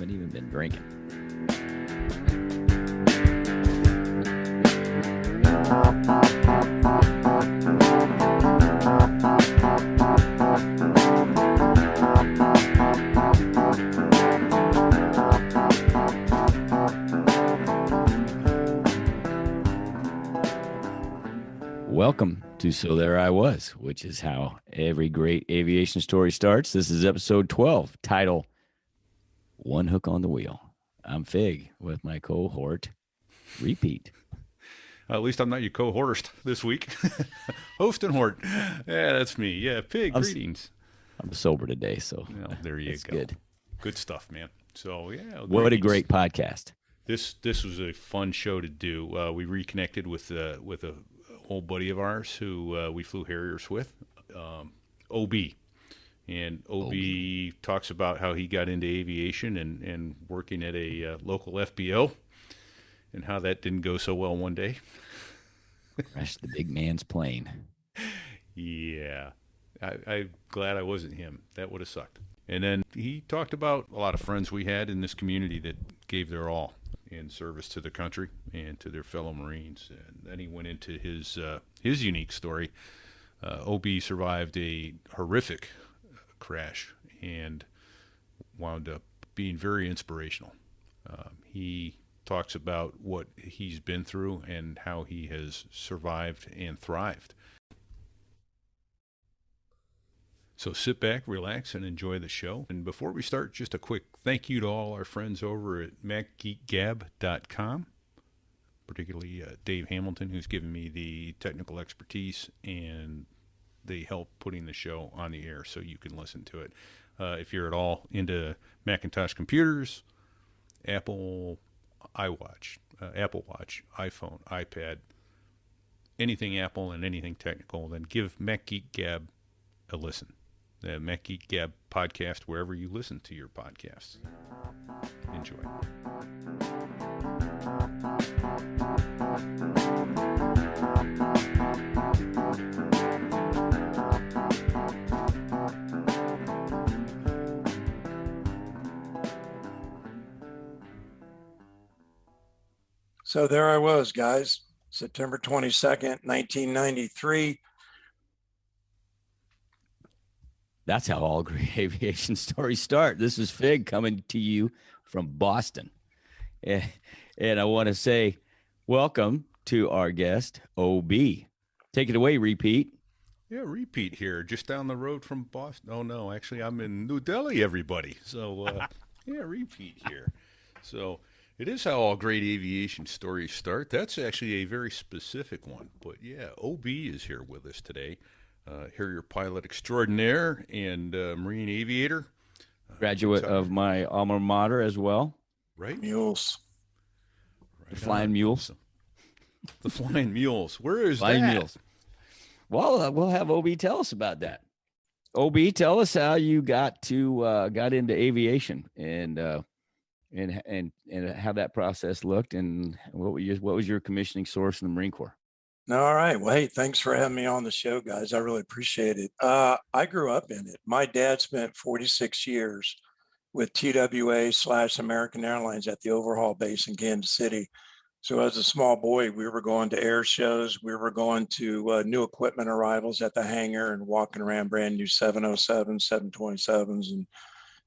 Haven't even been drinking. Welcome to So There I Was, which is how every great aviation story starts. This is episode 12, title One Hook on the Wheel. I'm Fig with my cohort, Repeat. At least I'm not your co-host this week. Host and Hort. Yeah, that's me. Yeah, Fig, greetings. I'm sober today, so there you go. Good. Good stuff, man. So, yeah. What a great podcast. This was a fun show to do. We reconnected with a old buddy of ours who we flew Harriers with, OB. And OB talks about how he got into aviation and working at a local FBO and how that didn't go so well one day. Crashed the big man's plane. Yeah. I'm glad I wasn't him. That would have sucked. And then he talked about a lot of friends we had in this community that gave their all in service to the country and to their fellow Marines. And then he went into his unique story. OB survived a horrific crash and wound up being very inspirational. He talks about what he's been through and how he has survived and thrived. So sit back, relax, and enjoy the show. And before we start, just a quick thank you to all our friends over at MacGeekGab.com, particularly Dave Hamilton, who's given me the technical expertise and the help putting the show on the air so you can listen to it. If you're at all into Macintosh computers, Apple iWatch, Apple Watch, iPhone, iPad, anything Apple and anything technical, then give MacGeekGab a listen. The MacGeekGab podcast, wherever you listen to your podcasts. Enjoy. So there I was, guys, September 22nd, 1993. That's how all great aviation stories start. This is Fig coming to you from Boston. And I want to say welcome to our guest, OB. Take it away, Repeat. Yeah, Repeat here, just down the road from Boston. Oh, no, actually, I'm in New Delhi, everybody. So, yeah, Repeat here. So it is how all great aviation stories start. That's actually a very specific one. But, yeah, OB is here with us today. Harrier pilot extraordinaire and Marine aviator. Graduate of my alma mater as well. Right? Mules. Right, the Flying Mules. Awesome. The Flying Mules. Where is Flying that? Mules. Well, we'll have OB tell us about that. OB, tell us how you got into aviation and how that process looked and what was your commissioning source in the Marine Corps? All right. Well, hey, thanks for having me on the show, guys. I really appreciate it. I grew up in it. My dad spent 46 years with TWA/American Airlines at the overhaul base in Kansas City. So as a small boy, we were going to air shows. We were going to new equipment arrivals at the hangar and walking around brand new 707s, 727s, and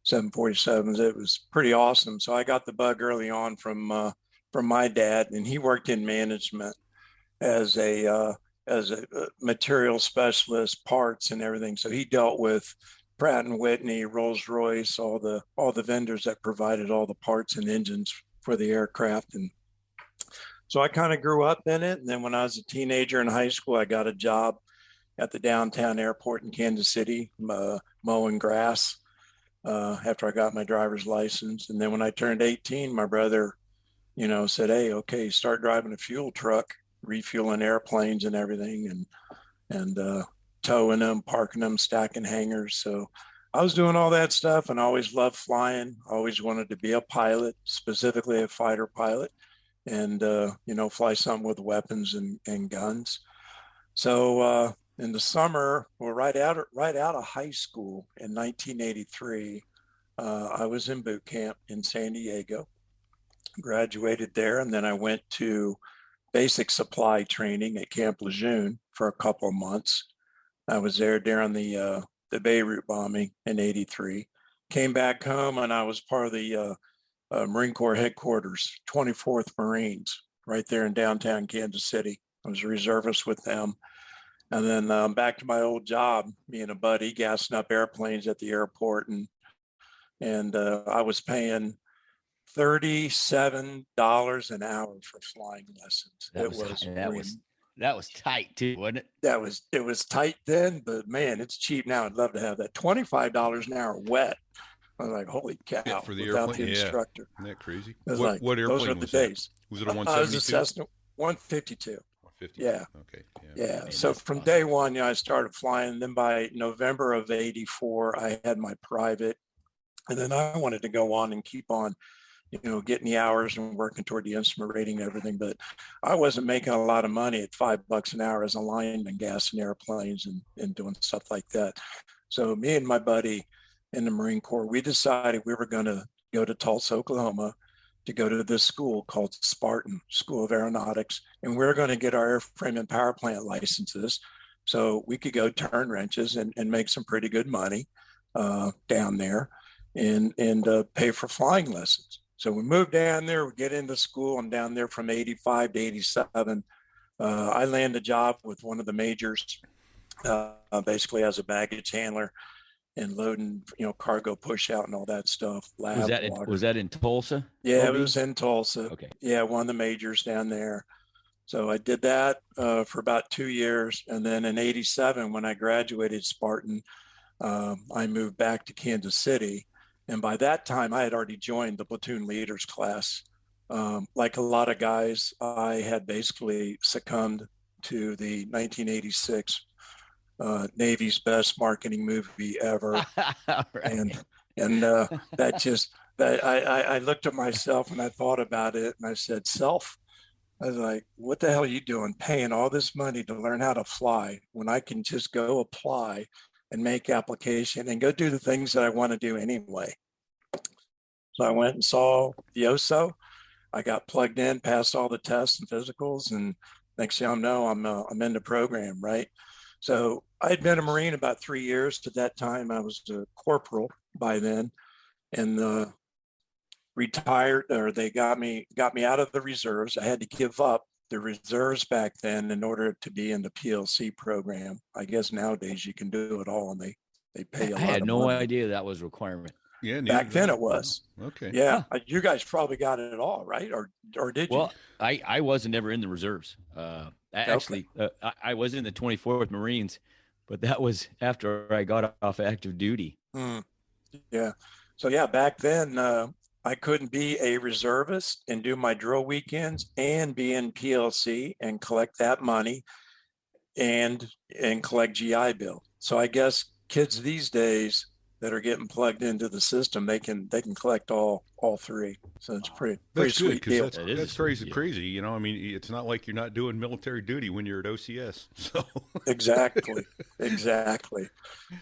747s. It was pretty awesome. So I got the bug early on from my dad, and he worked in management as a material specialist, parts and everything. So he dealt with Pratt and Whitney, Rolls-Royce, all the vendors that provided all the parts and engines for the aircraft. And so I kind of grew up in it. And then when I was a teenager in high school, I got a job at the downtown airport in Kansas City, mowing grass after I got my driver's license. And then when I turned 18, my brother, said, hey, okay, start driving a fuel truck, refueling airplanes and everything, and towing them, parking them, stacking hangars. So I was doing all that stuff and I always loved flying. Always wanted to be a pilot, specifically a fighter pilot, and fly something with weapons and guns. So in the summer, right out of high school in 1983, I was in boot camp in San Diego, graduated there, and then I went to basic supply training at Camp Lejeune for a couple of months. I was there during the Beirut bombing in '83. Came back home, and I was part of the Marine Corps headquarters, 24th Marines, right there in downtown Kansas City. I was a reservist with them. And then back to my old job, me and a buddy gassing up airplanes at the airport, and I was paying $37 an hour for flying lessons. That was tight too, wasn't it? It was tight then, but man, it's cheap now. I'd love to have that. $25 an hour wet. I was like, holy cow! Yeah, for the without airplane, the instructor. Isn't that crazy? What airplane those are the days. Was it a 172? It was a Cessna 152. 150. Yeah. Okay. Yeah. Man, so from awesome. day one, I started flying. Then by November of '84, I had my private, and then I wanted to go on and keep on, getting the hours and working toward the instrument rating and everything. But I wasn't making a lot of money at $5 an hour as a lineman, gassing airplanes and doing stuff like that. So me and my buddy in the Marine Corps, we decided we were going to go to Tulsa, Oklahoma, to go to this school called Spartan School of Aeronautics, and we were going to get our airframe and power plant licenses so we could go turn wrenches and make some pretty good money down there and pay for flying lessons. So we moved down there, we get into school. I'm down there from '85 to '87. I land a job with one of the majors, basically as a baggage handler and loading, cargo push out and all that stuff. Was that in Tulsa? Yeah, it was in Tulsa. Okay. Yeah, one of the majors down there. So I did that for about 2 years. And then in '87, when I graduated Spartan, I moved back to Kansas City. And by that time, I had already joined the platoon leaders class. Like a lot of guys, I had basically succumbed to the 1986 Navy's best marketing movie ever. Right. And I looked at myself and I thought about it and I said, self, I was like, what the hell are you doing paying all this money to learn how to fly when I can just go apply and make application and go do the things that I want to do anyway? So I went and saw the OSO. I got plugged in, passed all the tests and physicals, and next thing I know, I'm in the program, right? So I had been a Marine about 3 years. At that time, I was a corporal by then, and retired, or they got me out of the reserves. I had to give up the reserves back then in order to be in the PLC program. I guess nowadays you can do it all, and they pay a lot. I had of no money. idea that was a requirement. Yeah, back then it was. Oh, okay. Yeah, you guys probably got it all, right? Or did you? Well, I wasn't ever in the reserves. Actually, I was in the 24th Marines, but that was after I got off active duty. Yeah. So yeah, back then I couldn't be a reservist and do my drill weekends and be in PLC and collect that money and collect GI Bill. So I guess kids these days that are getting plugged into the system, they can collect all three. So it's pretty sweet deal. That's crazy. I mean, it's not like you're not doing military duty when you're at OCS. So Exactly.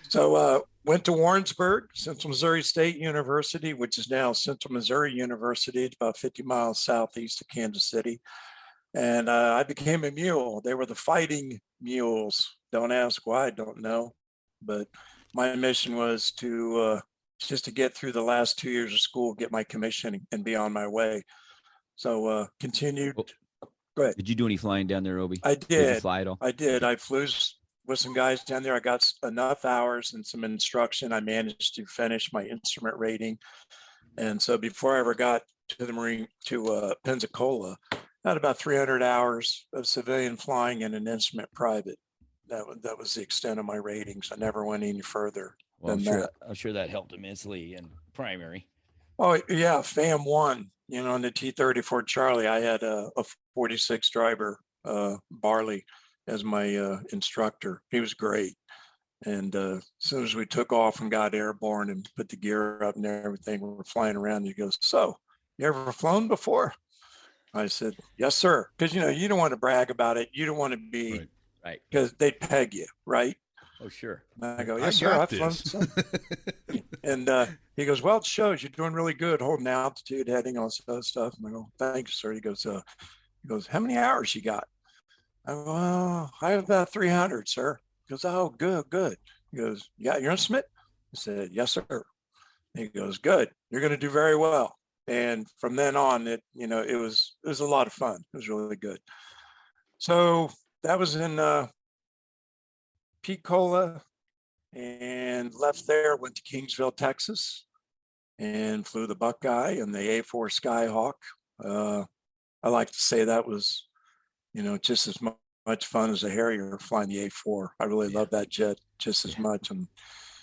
So went to Warrensburg, Central Missouri State University, which is now Central Missouri University. It's about 50 miles southeast of Kansas City. And I became a mule. They were the fighting mules. Don't ask why, I don't know. But my mission was to just to get through the last 2 years of school, get my commission, and be on my way. So continued. Go ahead. Did you do any flying down there, Obi? I did. Did you fly at all? I did. I flew with some guys down there. I got enough hours and some instruction. I managed to finish my instrument rating. And so before I ever got to the Marine, to Pensacola, I had about 300 hours of civilian flying and an instrument private. That was the extent of my ratings. I never went any further than that. I'm sure that helped immensely in primary. Oh yeah, FAM 1. In the T-34 Charlie, I had a 46 driver, Barley, as my instructor. He was great. And as soon as we took off and got airborne and put the gear up and everything, we were flying around. He goes, "So, you ever flown before?" I said, "Yes, sir." Because you don't want to brag about it. You don't want to be. Right. Because they'd peg you, right? Oh, sure. And I go, "Yes, sir, I've flown some." And He goes, well, it shows you're doing really good holding altitude, heading, all this other stuff. And I go, thank you, sir. He goes, how many hours you got? I go, well, I have about 300, sir. He goes, oh, good, good. He goes, yeah, you're instrument? I said, yes, sir. He goes, good. You're going to do very well. And from then on, it was a lot of fun. It was really good. So that was in Picola, and left there, went to Kingsville, Texas, and flew the Buckeye and the A4 Skyhawk. I like to say that was, just as much fun as a Harrier flying the A4. I really love that jet just as much. And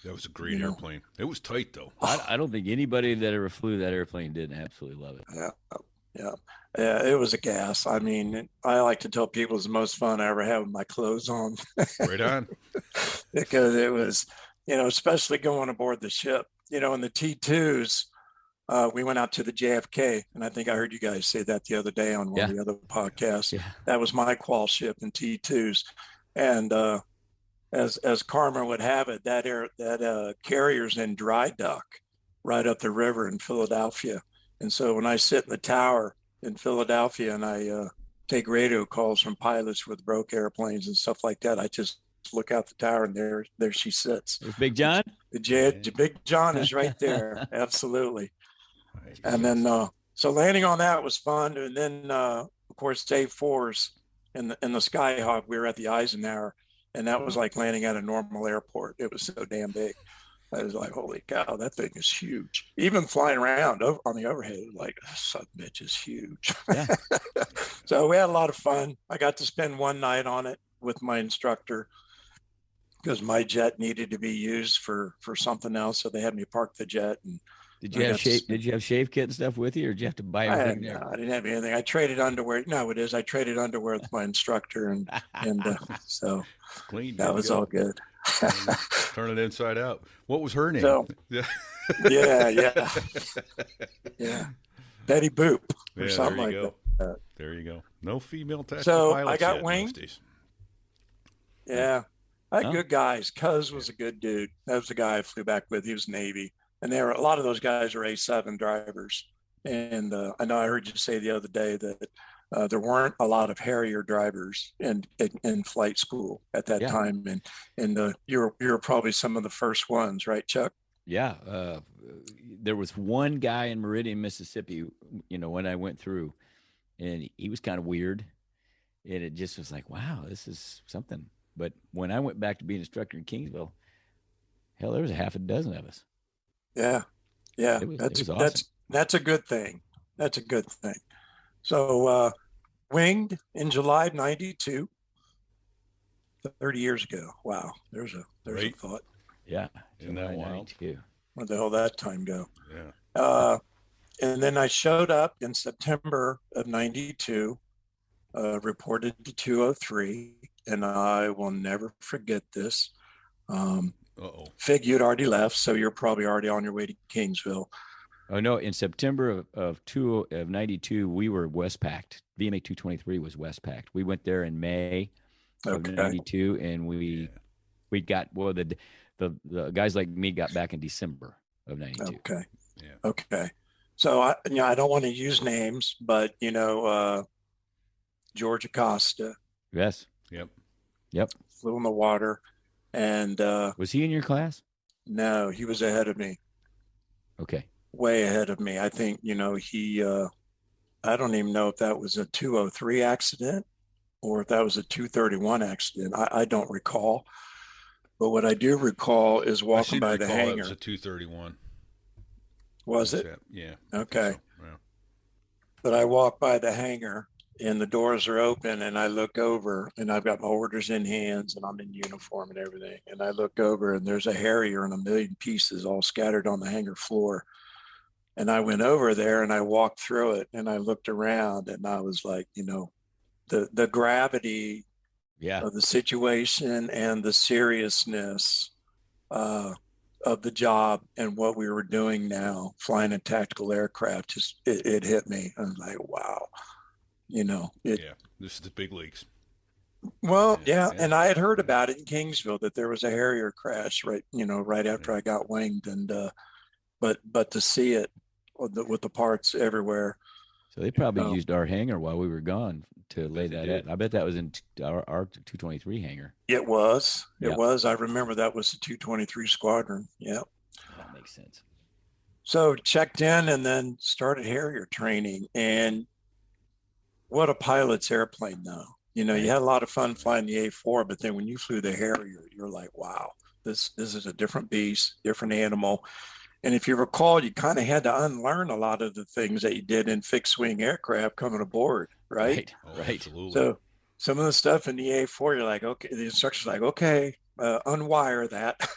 that was a great airplane. It was tight, though. I don't think anybody that ever flew that airplane didn't absolutely love it. Yeah, it was a gas. I mean, I like to tell people it's the most fun I ever had with my clothes on. Right on. Because it was, especially going aboard the ship, in the T2s, we went out to the JFK, and I think I heard you guys say that the other day on one of the other podcasts. Yeah. That was my qual ship in T2s. And as karma would have it, that carrier's in dry dock right up the river in Philadelphia. And so when I sit in the tower in Philadelphia and I take radio calls from pilots with broke airplanes and stuff like that, I just look out the tower, and there she sits. There's Big John. The Big John is right there. Absolutely. And then so landing on that was fun. And then of course A4s in the Skyhawk, we were at the Eisenhower, and that was like landing at a normal airport. It was so damn big. I was like, holy cow, that thing is huge. Even flying around on the overhead, like, son of a bitch is huge. Yeah. So we had a lot of fun. I got to spend one night on it with my instructor because my jet needed to be used for something else. So they had me park the jet. And did you have shave kit and stuff with you, or did you have to buy everything there? No, I didn't have anything. I traded underwear. No, it is. I traded underwear with my instructor, and so clean. That was all good. Turn it inside out. What was her name? So, yeah. Betty Boop or something like that. There you go. No female tactical so pilots I got yet winged. Yeah, I had good guys. Cuz was a good dude. That was the guy I flew back with. He was Navy, and a lot of those guys are A7 drivers. And I know I heard you say the other day that there weren't a lot of Harrier drivers in flight school at that time, and you were probably some of the first ones, right, Chuck? Yeah, there was one guy in Meridian, Mississippi, when I went through, and he was kind of weird, and it just was like, wow, this is something. But when I went back to be an instructor in Kingsville, hell, there was a half a dozen of us. Yeah, it was awesome. That's a good thing. That's a good thing. So winged in July of 92, 30 years ago. Wow, there's a thought. Yeah, isn't that wild? Where the hell that time go? Yeah. And then I showed up in September of 92, reported to 203, and I will never forget this. Fig, you'd already left, so you're probably already on your way to Kingsville. Oh no! In September of 92, we were Westpacked. VMA 223 was Westpacked. We went there in May of 92, and we got the guys like me got back in December of 92. Okay. Yeah. Okay. So I don't want to use names, but George Acosta. Yes. Yep. Flew in the water, and was he in your class? No, he was ahead of me. Okay. Way ahead of me. I think, he, I don't even know if that was a 203 accident or if that was a 231 accident. I don't recall. But what I do recall is walking by the hangar. It was a 231. Was it? Yeah. Okay. So. Yeah. But I walk by the hangar and the doors are open, and I look over, and I've got my orders in hands, and I'm in uniform and everything. And I look over, and there's a Harrier in a million pieces all scattered on the hangar floor. And I went over there and I walked through it, and I looked around, and I was like, the gravity of the situation and the seriousness of the job and what we were doing now, flying a tactical aircraft, just it hit me. I was like, wow, this is the big leagues. Well, and I had heard about it in Kingsville that there was a Harrier crash right after I got winged, and but to see it with the parts everywhere. So they probably used our hangar while we were gone to lay that in. I bet that was in our 223 hangar. It was. It was. I remember that was the 223 squadron. Yeah. That makes sense. So checked in and then started Harrier training. And what a pilot's airplane though. You know, you had a lot of fun flying the A4, but then when you flew the Harrier, you're like, wow, this is a different beast, different animal. And if you recall, you kind of had to unlearn a lot of the things that you did in fixed wing aircraft coming aboard, right? Right. Absolutely. So some of the stuff in the A4, you're like, okay, the instructor's like, okay, unwire that.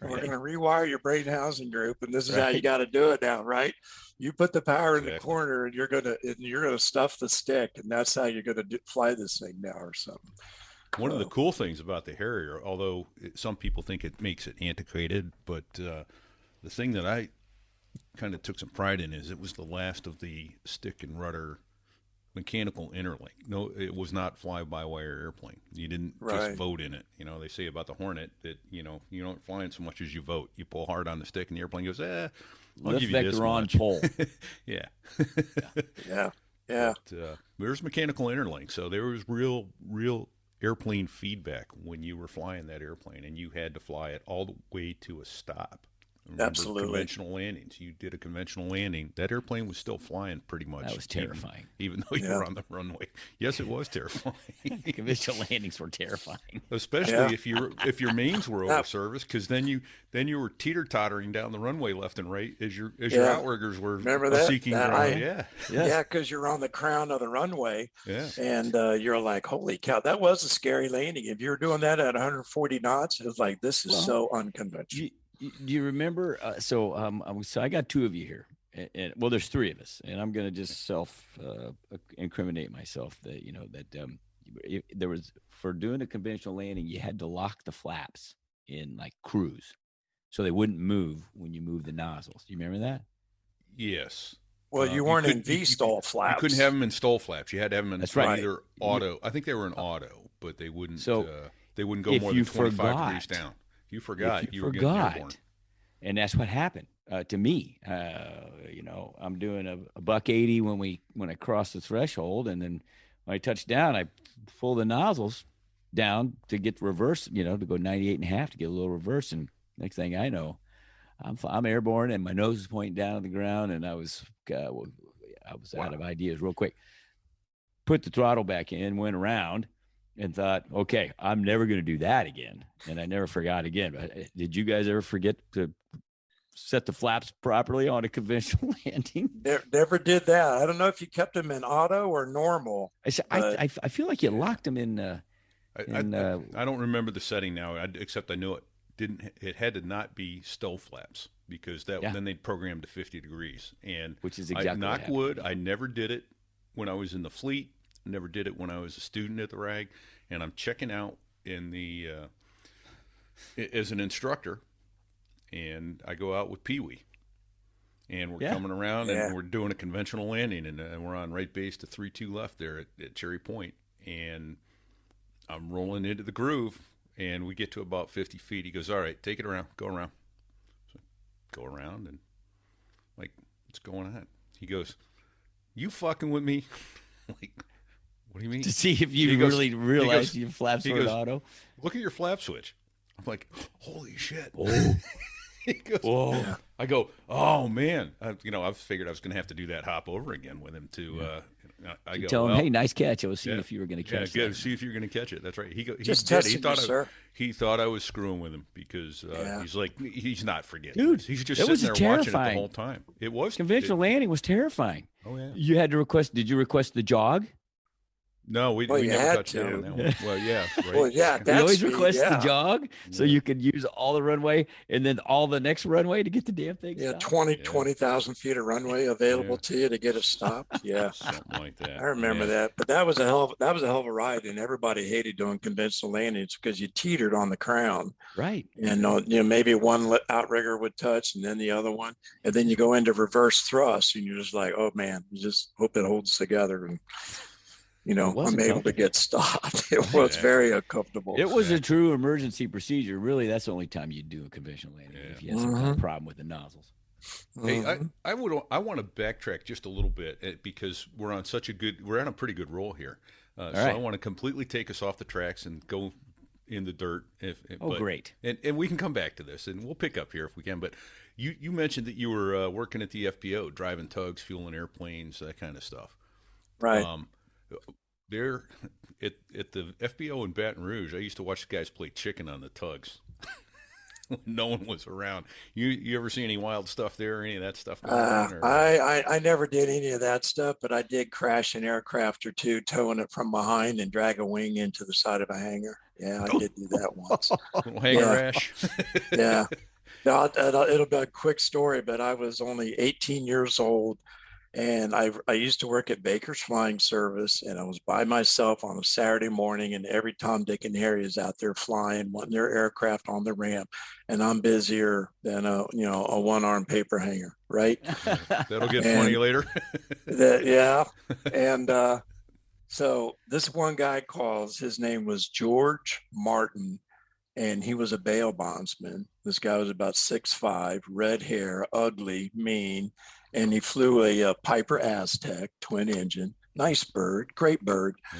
We're going to rewire your brain housing group, and this is how you got to do it now, right? You put the power in the corner, and you're gonna stuff the stick, and that's how you're gonna fly this thing now, or something. One of the cool things about the Harrier, although some people think it makes it antiquated, but the thing that I kind of took some pride in is it was the last of the stick and rudder mechanical interlink. No, it was not fly-by-wire airplane. You didn't just vote in it. You know, they say about the Hornet that, you know, you don't fly in so much as you vote. You pull hard on the stick and the airplane goes, I'll give you this much. Pole. Yeah. Yeah. But, there's mechanical interlink. So there was real airplane feedback when you were flying that airplane, and you had to fly it all the way to a stop. Remember, absolutely. Conventional landings. You did a conventional landing. That airplane was still flying pretty much. That was terrifying. Even though you were on the runway. Yes, it was terrifying. Conventional landings were terrifying. Especially if your mains were over service, because then you were teeter-tottering down the runway left and right as your outriggers were seeking ground. Yeah, because you're on the crown of the runway. Yeah. And you're like, holy cow, that was a scary landing. If you were doing that at 140 knots, it was like, this is so unconventional. Do you remember? So I got two of you here, and well, there's three of us, and I'm going to just incriminate myself that there was, for doing a conventional landing, you had to lock the flaps in like cruise, so they wouldn't move when you move the nozzles. Do you remember that? Yes. Well, you weren't in V-stall flaps. You couldn't have them in stall flaps. You had to have them in either auto. I think they were in auto, but they wouldn't. So they wouldn't go more than 25 degrees down. You forgot. You were getting airborne. And that's what happened to me. I'm doing a $180 when I cross the threshold, and then when I touch down, I pull the nozzles down to get reverse. To go 98.5 to get a little reverse. And next thing I know, I'm airborne, and my nose is pointing down at the ground, and I was out of ideas real quick. Put the throttle back in, went around. And thought, okay, I'm never going to do that again. And I never forgot again. But did you guys ever forget to set the flaps properly on a conventional landing? Never did that. I don't know if you kept them in auto or normal. I feel like you locked them in. I don't remember the setting now, except I knew it had to not be stow flaps, because then they'd program to 50 degrees. And which is exactly knock wood, I never did it when I was in the fleet. Never did it when I was a student at the RAG, and I'm checking out in the as an instructor, and I go out with Pee Wee, and we're coming around and we're doing a conventional landing, and we're on right base to 3-2 left there at Cherry Point, and I'm rolling into the groove, and we get to about 50 feet. He goes, "All right, take it around, go around." So go around, and like, what's going on? He goes, "You fucking with me?" Like, what do you mean? To see if you really realize your flaps were in auto. Look at your flap switch. I'm like, holy shit. Oh. He goes, whoa. Yeah. I go, oh, man. I figured I was going to have to do that hop over again with him to I go, tell him, hey, nice catch. I was seeing if you were going to catch it. See if you're going to catch it. That's right. He thought I was screwing with him, because he's like, he's not forgetting. Dude, he's just sitting there watching it the whole time. It was conventional landing was terrifying. Oh yeah. You had to request. Did you request the jog? No, we never touched down on that one. Well, yeah, right. Well, yeah, we always request the jog, so you could use all the runway and then all the next runway to get the damn thing. Yeah, 20,000 feet of runway available to you to get it stopped. Yeah, something like that. I remember that. But that was a hell of a ride, and everybody hated doing conventional landings because you teetered on the crown. Right. And maybe one outrigger would touch, and then the other one, and then you go into reverse thrust, and you're just like, oh man, you just hope it holds together. And I'm able to get stopped. It was very uncomfortable. It was a true emergency procedure. Really, that's the only time you'd do a conventional landing if you had some kind of problem with the nozzles. Hey, Mhm. I want to backtrack just a little bit because we're on a pretty good roll here. All So I right. want to completely take us off the tracks and go in the dirt. Oh, great. And we can come back to this and we'll pick up here if we can. But you mentioned that you were working at the FBO, driving tugs, fueling airplanes, that kind of stuff. Right. Um, there at the FBO in Baton Rouge, I used to watch the guys play chicken on the tugs. No one was around. You ever see any wild stuff there, or any of that stuff going on, or? I never did any of that stuff, but I did crash an aircraft or two, towing it from behind and drag a wing into the side of a hangar. Yeah, I did do that once. Little hanger Yeah, rash. yeah. No, it'll be a quick story, but I was only 18 years old, and I used to work at Baker's Flying Service, and I was by myself on a Saturday morning, and every Tom, Dick, and Harry is out there flying, wanting their aircraft on the ramp, and I'm busier than a one-armed paper hanger, right? That'll get funny And later. yeah, and so this one guy calls. His name was George Martin, and he was a bail bondsman. This guy was about 6'5", red hair, ugly, mean, and he flew a Piper Aztec twin engine. Nice bird, great bird. Yeah.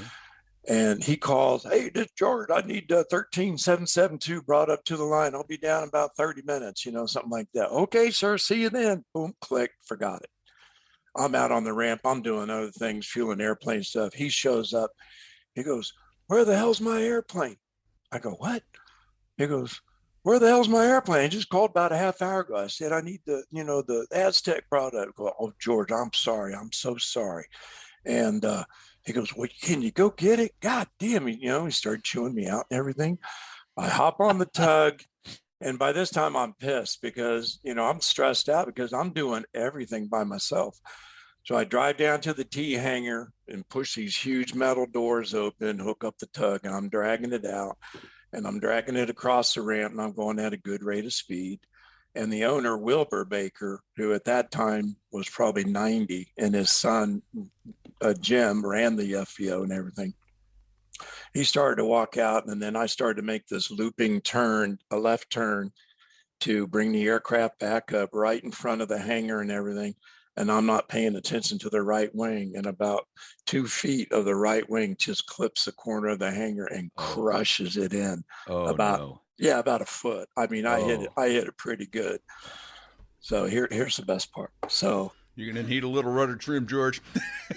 And he calls, "Hey, this George, I need 13772 brought up to the line. I'll be down in about 30 minutes, something like that." "Okay, sir, see you then." Boom, click, forgot it. I'm out on the ramp. I'm doing other things, fueling airplane stuff. He shows up. He goes, "Where the hell's my airplane?" I go, "What?" He goes, "Where the hell's my airplane? I just called about a half hour ago. I said, I need the Aztec product." I go, "Oh, George, I'm sorry. I'm so sorry." And he goes, "Well, can you go get it?" God damn it. He started chewing me out and everything. I hop on the tug. And by this time, I'm pissed because, I'm stressed out because I'm doing everything by myself. So I drive down to the T hangar and push these huge metal doors open, hook up the tug, and I'm dragging it out, and I'm dragging it across the ramp, and I'm going at a good rate of speed. And the owner, Wilbur Baker, who at that time was probably 90, and his son, Jim, ran the FBO and everything. He started to walk out, and then I started to make this looping turn, a left turn, to bring the aircraft back up right in front of the hangar and everything. And I'm not paying attention to the right wing. And about 2 feet of the right wing just clips the corner of the hangar and Oh. crushes it in. Oh About, no. yeah, about a foot. I mean, Oh. I hit it pretty good. So here's the best part. So You're gonna need a little rudder trim, George.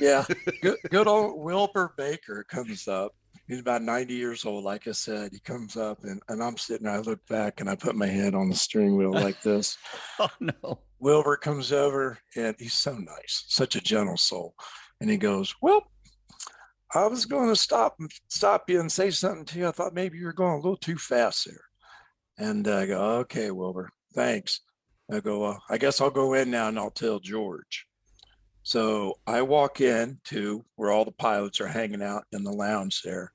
yeah, good old Wilbur Baker comes up. He's about 90 years old. Like I said, he comes up, and I'm sitting there. I look back and I put my hand on the steering wheel like this. Oh no. Wilbur comes over, and he's so nice, such a gentle soul. And he goes, "Well, I was going to stop you and say something to you. I thought maybe you were going a little too fast there." And I go, "Okay, Wilbur, thanks." I go, "Well, I guess I'll go in now and I'll tell George." So I walk in to where all the pilots are hanging out in the lounge there.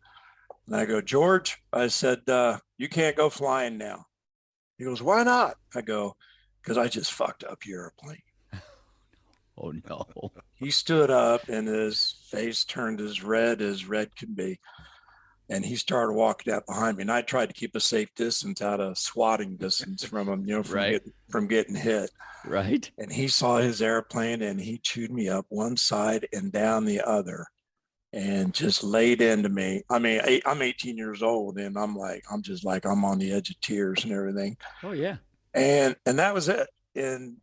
And I go, "George," I said, "you can't go flying now." He goes, "Why not?" I go, "Because I just fucked up your airplane." Oh no. He stood up and his face turned as red can be. And he started walking out behind me. And I tried to keep a safe distance, out of swatting distance from him, Right. from getting hit. Right. And he saw his airplane and he chewed me up one side and down the other and just laid into me. I mean, I'm 18 years old, and I'm just like, I'm on the edge of tears and everything. Oh yeah. And that was it. And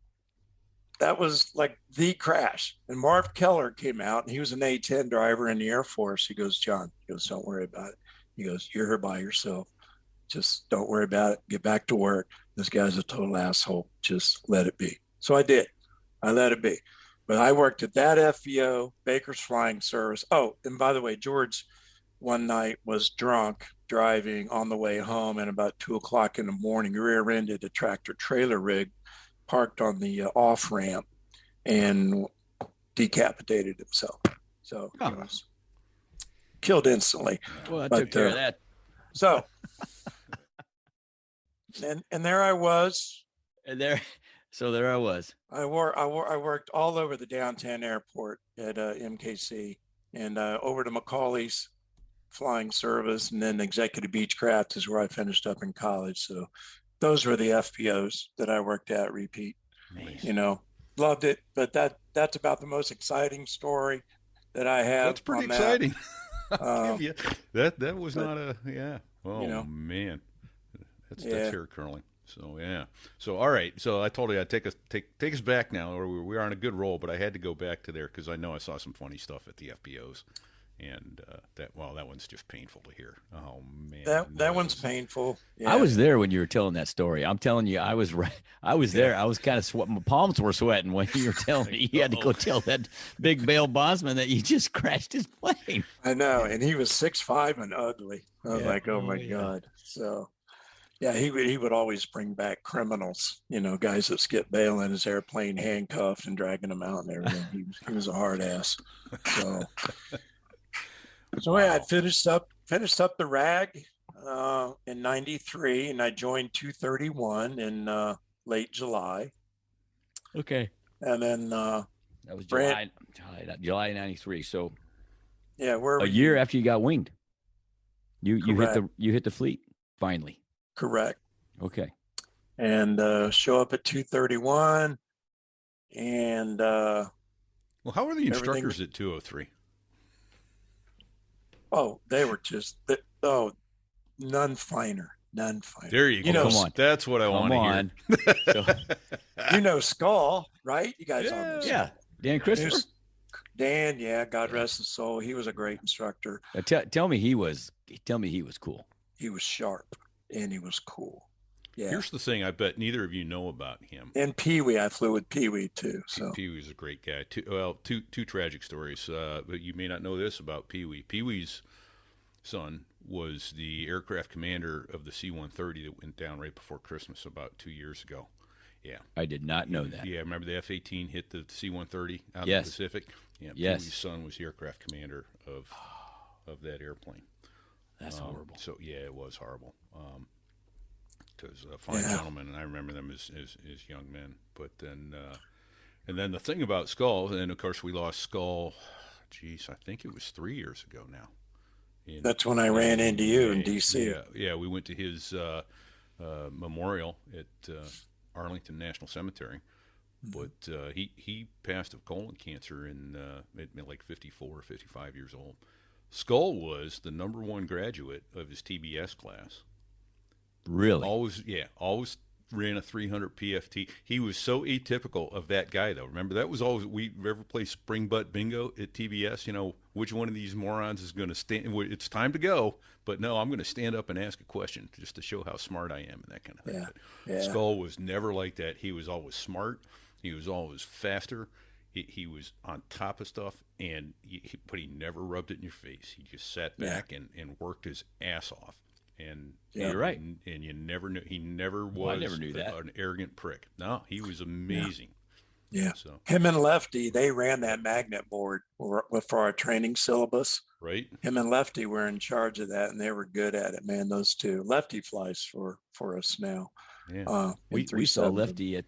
that was like the crash. And Marv Keller came out, and he was an A-10 driver in the Air Force. He goes, "John," he goes, "don't worry about it." He goes, "You're here by yourself. Just don't worry about it. Get back to work. This guy's a total asshole. Just let it be." So I did. I let it be. But I worked at that FBO, Baker's Flying Service. Oh, and by the way, George one night was drunk driving on the way home, and about 2 o'clock in the morning, rear-ended a tractor trailer rig parked on the off ramp and decapitated himself. So he was killed instantly. Well, I But took care of that. so, and there I was. And there I was. I worked all over the downtown airport at MKC, and over to Macaulay's Flying Service, and then Executive Beechcraft is where I finished up in college. So those were the FBOs that I worked at. Repeat. Man. You know, loved it. But that's about the most exciting story that I have That's pretty on that. exciting. I'll Uh, give you that was but not a yeah. you Oh know, man, that's yeah, hair curling. So yeah. So all right. So I told you I'd take us back now, or we are on a good roll. But I had to go back to there because I know I saw some funny stuff at the FBOs, and that one's just painful to hear. Oh man, I that know it one's was. painful. I Yeah, was there when you were telling that story. I'm telling you, I was right. I was Yeah. there. I was kind of sweating. My palms were sweating when you were telling me you had to Uh-oh. go tell that big bail bondsman that you just crashed his plane. I know. Yeah. And he was 6'5" and ugly. I was Yeah. like, oh Oh my yeah. God. So yeah, he would always bring back criminals, guys that skip bail in his airplane, handcuffed and dragging them out and everything. He was a hard ass. So yeah, I Wow. finished up the rag in '93, and I joined 231 in late July, Okay. and then That was Brant. July '93. So Yeah, where a were year you? after you got winged, you hit Correct, the fleet finally. correct. Okay. And show up at 231, and Well, how are the everything. instructors at 203? Oh, they were just oh, none finer, none finer. There you Oh, go. come on. That's what I Come want to on. hear. So Skull, right? You guys all know Yeah. Skull. yeah, Dan Christopher. Dan, yeah, God Yeah. rest his soul. He was a great instructor. Tell me he was cool. He was sharp and he was cool. Yeah. Here's the thing I bet neither of you know about him. And Pee Wee, I flew with Pee Wee too. So Pee Wee's a great guy. Two tragic stories, but you may not know this about Pee Wee. Pee Wee's son was the aircraft commander of the C-130 that went down right before Christmas about 2 years ago. Yeah. I did not know that. Yeah, remember the F-18 hit the C-130 out in Yes. the Pacific? Yeah, Yes. Pee Wee's son was the aircraft commander of that airplane. That's horrible. So yeah, it was horrible. Because fine Yeah. gentlemen, and I remember them as young men. But then, and then the thing about Skull, and of course we lost Skull. Geez, I think it was 3 years ago now. that's when I ran into you in DC. Yeah, we went to his memorial at Arlington National Cemetery. But he passed of colon cancer at like 54 or 55 years old. Skull was the #1 graduate of his TBS class. Really? Always ran a 300 PFT. He was so atypical of that guy, though. Remember, that was always, we ever play spring butt bingo at TBS? Which one of these morons is going to stand? It's time to go, but no, I'm going to stand up and ask a question just to show how smart I am and that kind of thing. Yeah. But Yeah. Skull was never like that. He was always smart. He was always faster. He was on top of stuff, but he never rubbed it in your face. He just sat back and worked his ass off. And Yeah. You're right. And you never knew. He never Well, I was never knew that. an arrogant prick. No, he was amazing. Yeah. So Him and Lefty, they ran that magnet board for our training syllabus. right. Him and Lefty were in charge of that, and they were good at it, man. Those two. Lefty flies for us now. Yeah. We saw 370.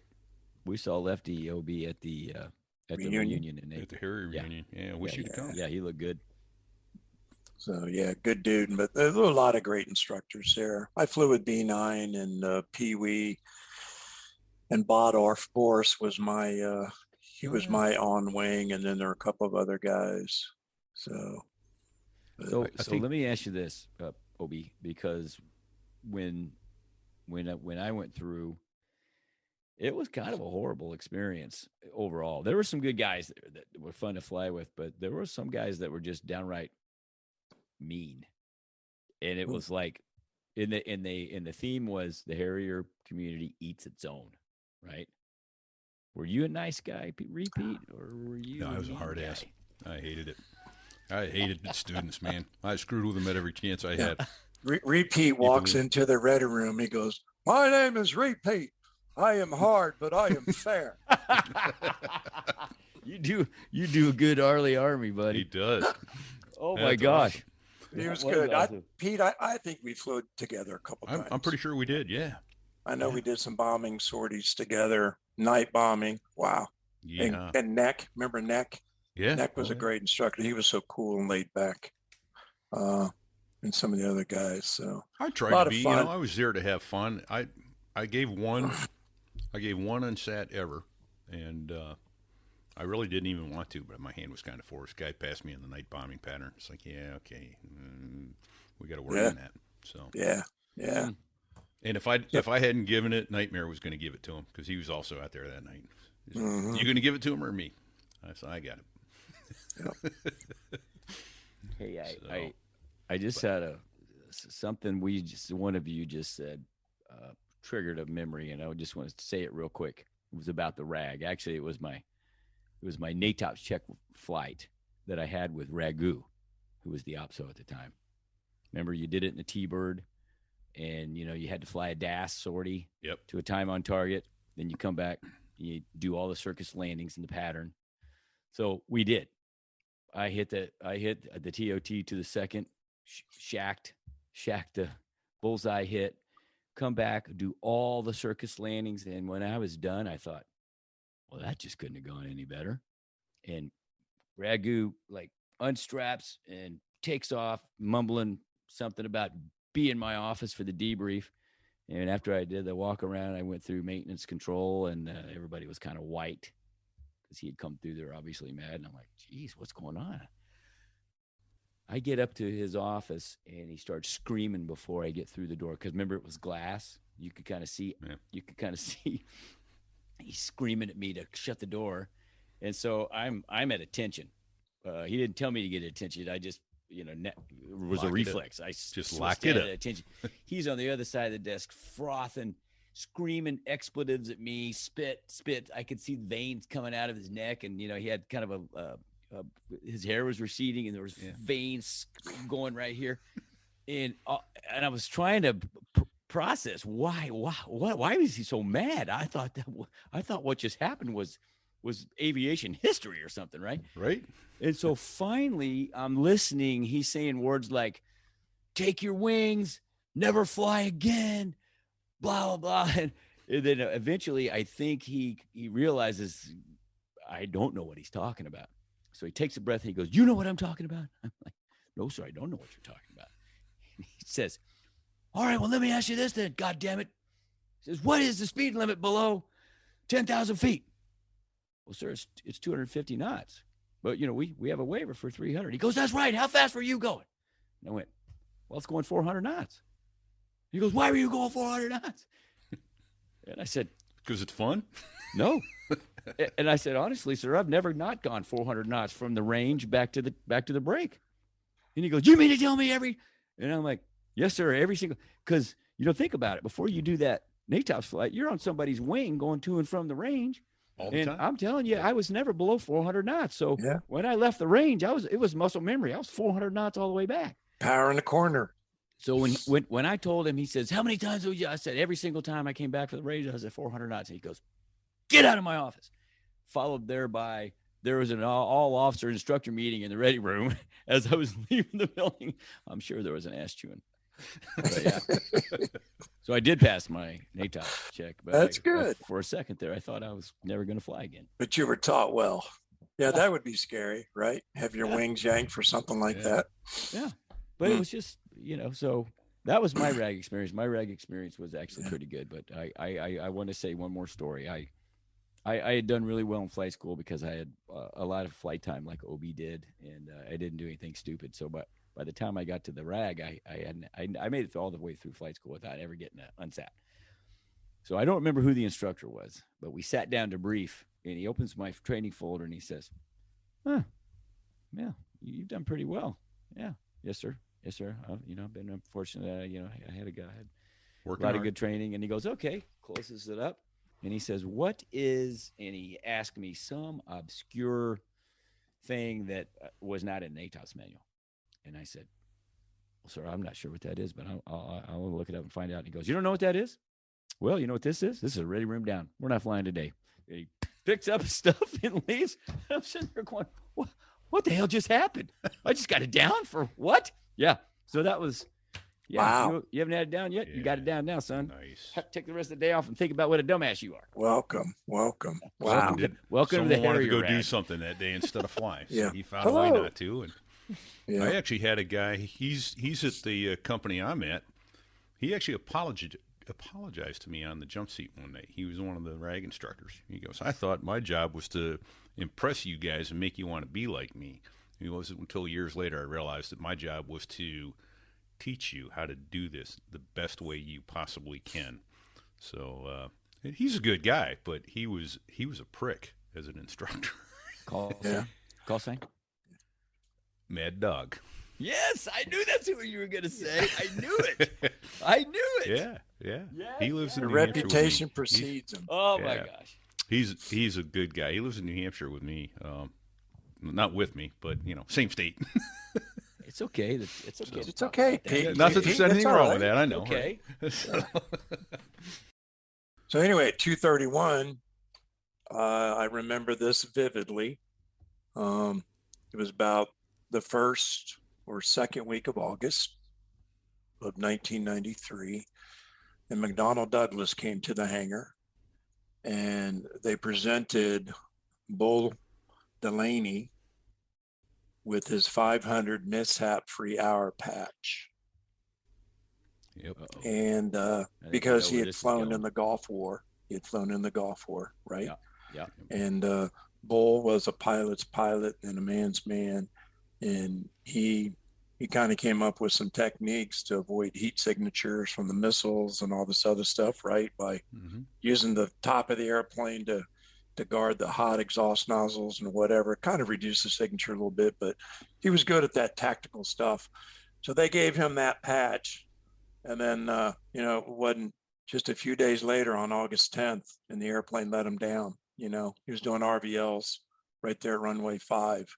Lefty OB at the reunion in At the Harrier reunion. Yeah. I wish you'd come. Yeah, he looked good. So yeah, good dude. But there were a lot of great instructors there. I flew with B9 and Pee Wee, and Bodorf. Boris was my he was my on wing, and then there were a couple of other guys. So So I think- let me ask you this, Obi, because when I went through, it was kind of a horrible experience overall. There were some good guys there that were fun to fly with, but there were some guys that were just downright mean. And it was like in the theme was the Harrier community eats its own, right? Were you a nice guy, repeat, or were you? No, I was a mean hard guy? ass. I hated it. I hated the students, man. I screwed with them at every chance I had. Repeat walks into the ready room. He goes, "My name is Repeat. I am hard, but I am fair." You do a good Arlie Army, He buddy. does. Oh That's my gosh. He was That good. awesome. Pete, I think we flew together a couple times. I'm pretty sure we did. Yeah. I know we did some bombing sorties together, night bombing. Wow. Yeah. And Neck, remember Neck? Yeah. Neck was Oh, a yeah. great instructor. He was so cool and laid back. And some of the other guys. So I tried lot to of be. fun. I was there to have fun. I gave one unsat ever and I really didn't even want to, but my hand was kind of forced. Guy passed me in the night bombing pattern. It's like, yeah, okay, we got to work on that. So yeah. And if I hadn't given it, Nightmare was going to give it to him because he was also out there that night. You going to give it to him or me? I said, I got it. Yep. Hey, I just had something one of you just said triggered a memory, and I just want to say it real quick. It was about the rag. Actually, it was my NATOPS check flight that I had with Ragu, who was the OPSO at the time. Remember, you did it in a T-bird, and you had to fly a DAS sortie to a time on target. Then you come back, you do all the circus landings in the pattern. So we did. I hit the TOT to the second, shacked the bullseye hit, come back, do all the circus landings. And when I was done, I thought, well, that just couldn't have gone any better. And Ragu unstraps and takes off, mumbling something about be in my office for the debrief. And after I did the walk around, I went through maintenance control, and everybody was kind of white because he had come through there obviously mad. And I'm like, geez, what's going on? I get up to his office, and he starts screaming before I get through the door. Because remember, it was glass. You could kind of see. Yeah. You could kind of see. He's screaming at me to shut the door, and so I'm at attention. He didn't tell me to get attention. I just, it was a reflex. I just locked it up. Attention. He's on the other side of the desk, frothing, screaming expletives at me, spit. I could see veins coming out of his neck, and he had kind of his hair was receding, and there was veins going right here, and I was trying to process why was he so mad? I thought what just happened was aviation history or something, right? Right. And so finally, I'm listening. He's saying words like, "Take your wings, never fly again," blah blah blah, and then eventually, I think he realizes I don't know what he's talking about. So he takes a breath and he goes, "You know what I'm talking about?" I'm like, "No, sir, I don't know what you're talking about." And he says, "All right, well, let me ask you this then, God damn it." He says, "What is the speed limit below 10,000 feet?" "Well, sir, it's 250 knots. But, we have a waiver for 300. He goes, "That's right. How fast were you going?" And I went, "Well, it's going 400 knots. He goes, "Why were you going 400 knots? And I said, "Because it's fun." "No." And I said, "Honestly, sir, I've never not gone 400 knots from the range back to the break." And he goes, "You mean to tell me every?" And I'm like, "Yes, sir, every single." Because think about it. Before you do that NATOPS flight, you're on somebody's wing going to and from the range. All the time. I'm telling you, I was never below 400 knots. So when I left the range, it was muscle memory. I was 400 knots all the way back. Power in the corner. So when I told him, he says, "How many times have you?" I said, "Every single time I came back for the range, I was at 400 knots." And he goes, "Get out of my office." Followed thereby, there was an all officer instructor meeting in the ready room as I was leaving the building. I'm sure there was an ass chewing. But yeah. So I did pass my NATOPS check. But that's good. For a second there, I thought I was never going to fly again. But you were taught well. Yeah, that would be scary, right? Have your wings yanked for something like that. Yeah. But it was just, so that was my rag experience. My rag experience was actually pretty good. But I want to say one more story. I had done really well in flight school because I had a lot of flight time like OB did, and I didn't do anything stupid. So by the time I got to the rag, I made it all the way through flight school without ever getting unsat. So I don't remember who the instructor was, but we sat down to brief, and he opens my training folder and he says, "Huh, yeah, you've done pretty well." "Yeah, yes, sir. Yes, sir. I've been fortunate. I had a lot of good training." And he goes, "Okay," closes it up. And he says, "What is," and he asked me some obscure thing that was not in NATOPS manual. And I said, "Well, sir, I'm not sure what that is, but I'll look it up and find out." And he goes, "You don't know what that is? Well, you know what this is? This is a ready room down. We're not flying today." And he picks up his stuff and leaves. And I'm sitting there going, what the hell just happened? I just got it down for what? Yeah. So that was, wow. You haven't had it down yet? Yeah. You got it down now, son. Nice. Take the rest of the day off and think about what a dumbass you are. Welcome. Wow. Welcome to the wanted Harrier to go rag. do something that day instead of fly. So Yeah. he found a way not to. And I actually had a guy, he's at the company I'm at. He actually apologized to me on the jump seat one night. He was one of the rag instructors. He goes, I thought my job was to impress you guys and make you want to be like me. It wasn't until years later I realized that my job was to teach you how to do this the best way you possibly can. So he's a good guy, but he was a prick as an instructor. Call sign? Mad Dog. Yes, I knew that's what you were going to say. I knew it. I knew it. Yeah. Yes, He lives in The New Hampshire with me. reputation precedes him. Oh, Yeah. my gosh. He's a good guy. He lives in New Hampshire with me. Not with me, but same state. It's okay. It's okay. It's okay, Pete. Not that there's anything That's all wrong right. with that. I know. Okay. Right? So anyway, at 2:31, I remember this vividly. It was about the first or second week of August of 1993, and McDonnell Douglas came to the hangar, and they presented Bull Delaney with his 500 mishap-free hour patch. Yep. And because he had flown in the Gulf War, right? Yeah. And Bull was a pilot's pilot and a man's man, and he kind of came up with some techniques to avoid heat signatures from the missiles and all this other stuff, right? By using the top of the airplane to guard the hot exhaust nozzles and whatever. It kind of reduced the signature a little bit, but he was good at that tactical stuff. So they gave him that patch. And then, it wasn't just a few days later on August 10th, and the airplane let him down. He was doing RVLs right there at runway 5.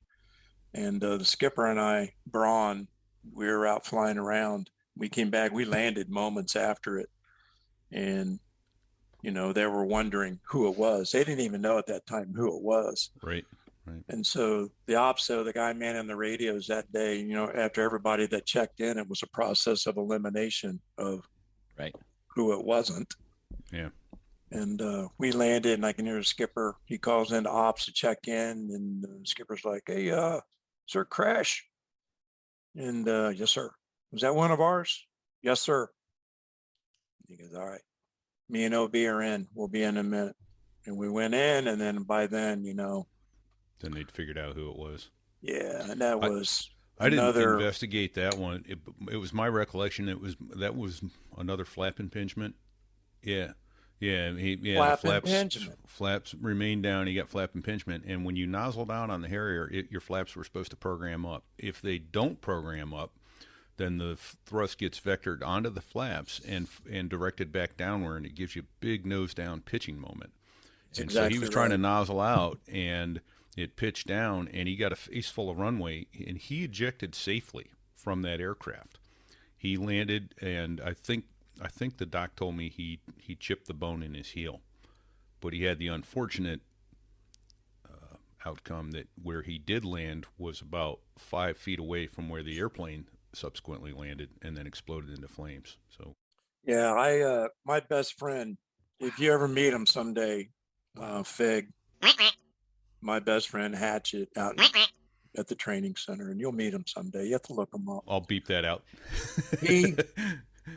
And the skipper and I, Braun, we were out flying around. We came back, we landed moments after it. And, they were wondering who it was. They didn't even know at that time who it was. Right. And so the OPSO, the guy manning the radios that day, after everybody that checked in, it was a process of elimination of who it wasn't. Yeah. And we landed, and I can hear the skipper. He calls in to ops to check in, and the skipper's like, "Hey, sir, crash." And yes, sir. Was that one of ours? Yes, sir. He goes, all right. Me and OB are in. We'll be in a minute. And we went in, and then by then, Then they'd figured out who it was. Yeah, and that was I didn't another investigate that one. It was my recollection that was another flap impingement. Yeah. flap impingement. Flaps remained down. You got flap impingement, and when you nozzle down on the Harrier, your flaps were supposed to program up. If they don't program up, then the thrust gets vectored onto the flaps and directed back downward, and it gives you a big nose down pitching moment. So he was trying to nozzle out, and it pitched down, and he got a face full of runway, and he ejected safely from that aircraft. He landed, and I think the doc told me he chipped the bone in his heel, but he had the unfortunate outcome that where he did land was about 5 feet away from where the airplane subsequently landed and then exploded into flames. So yeah, I my best friend, if you ever meet him someday, Fig, my best friend Hatchet out at the training center, and you'll meet him someday. You have to look him up. I'll beep that out.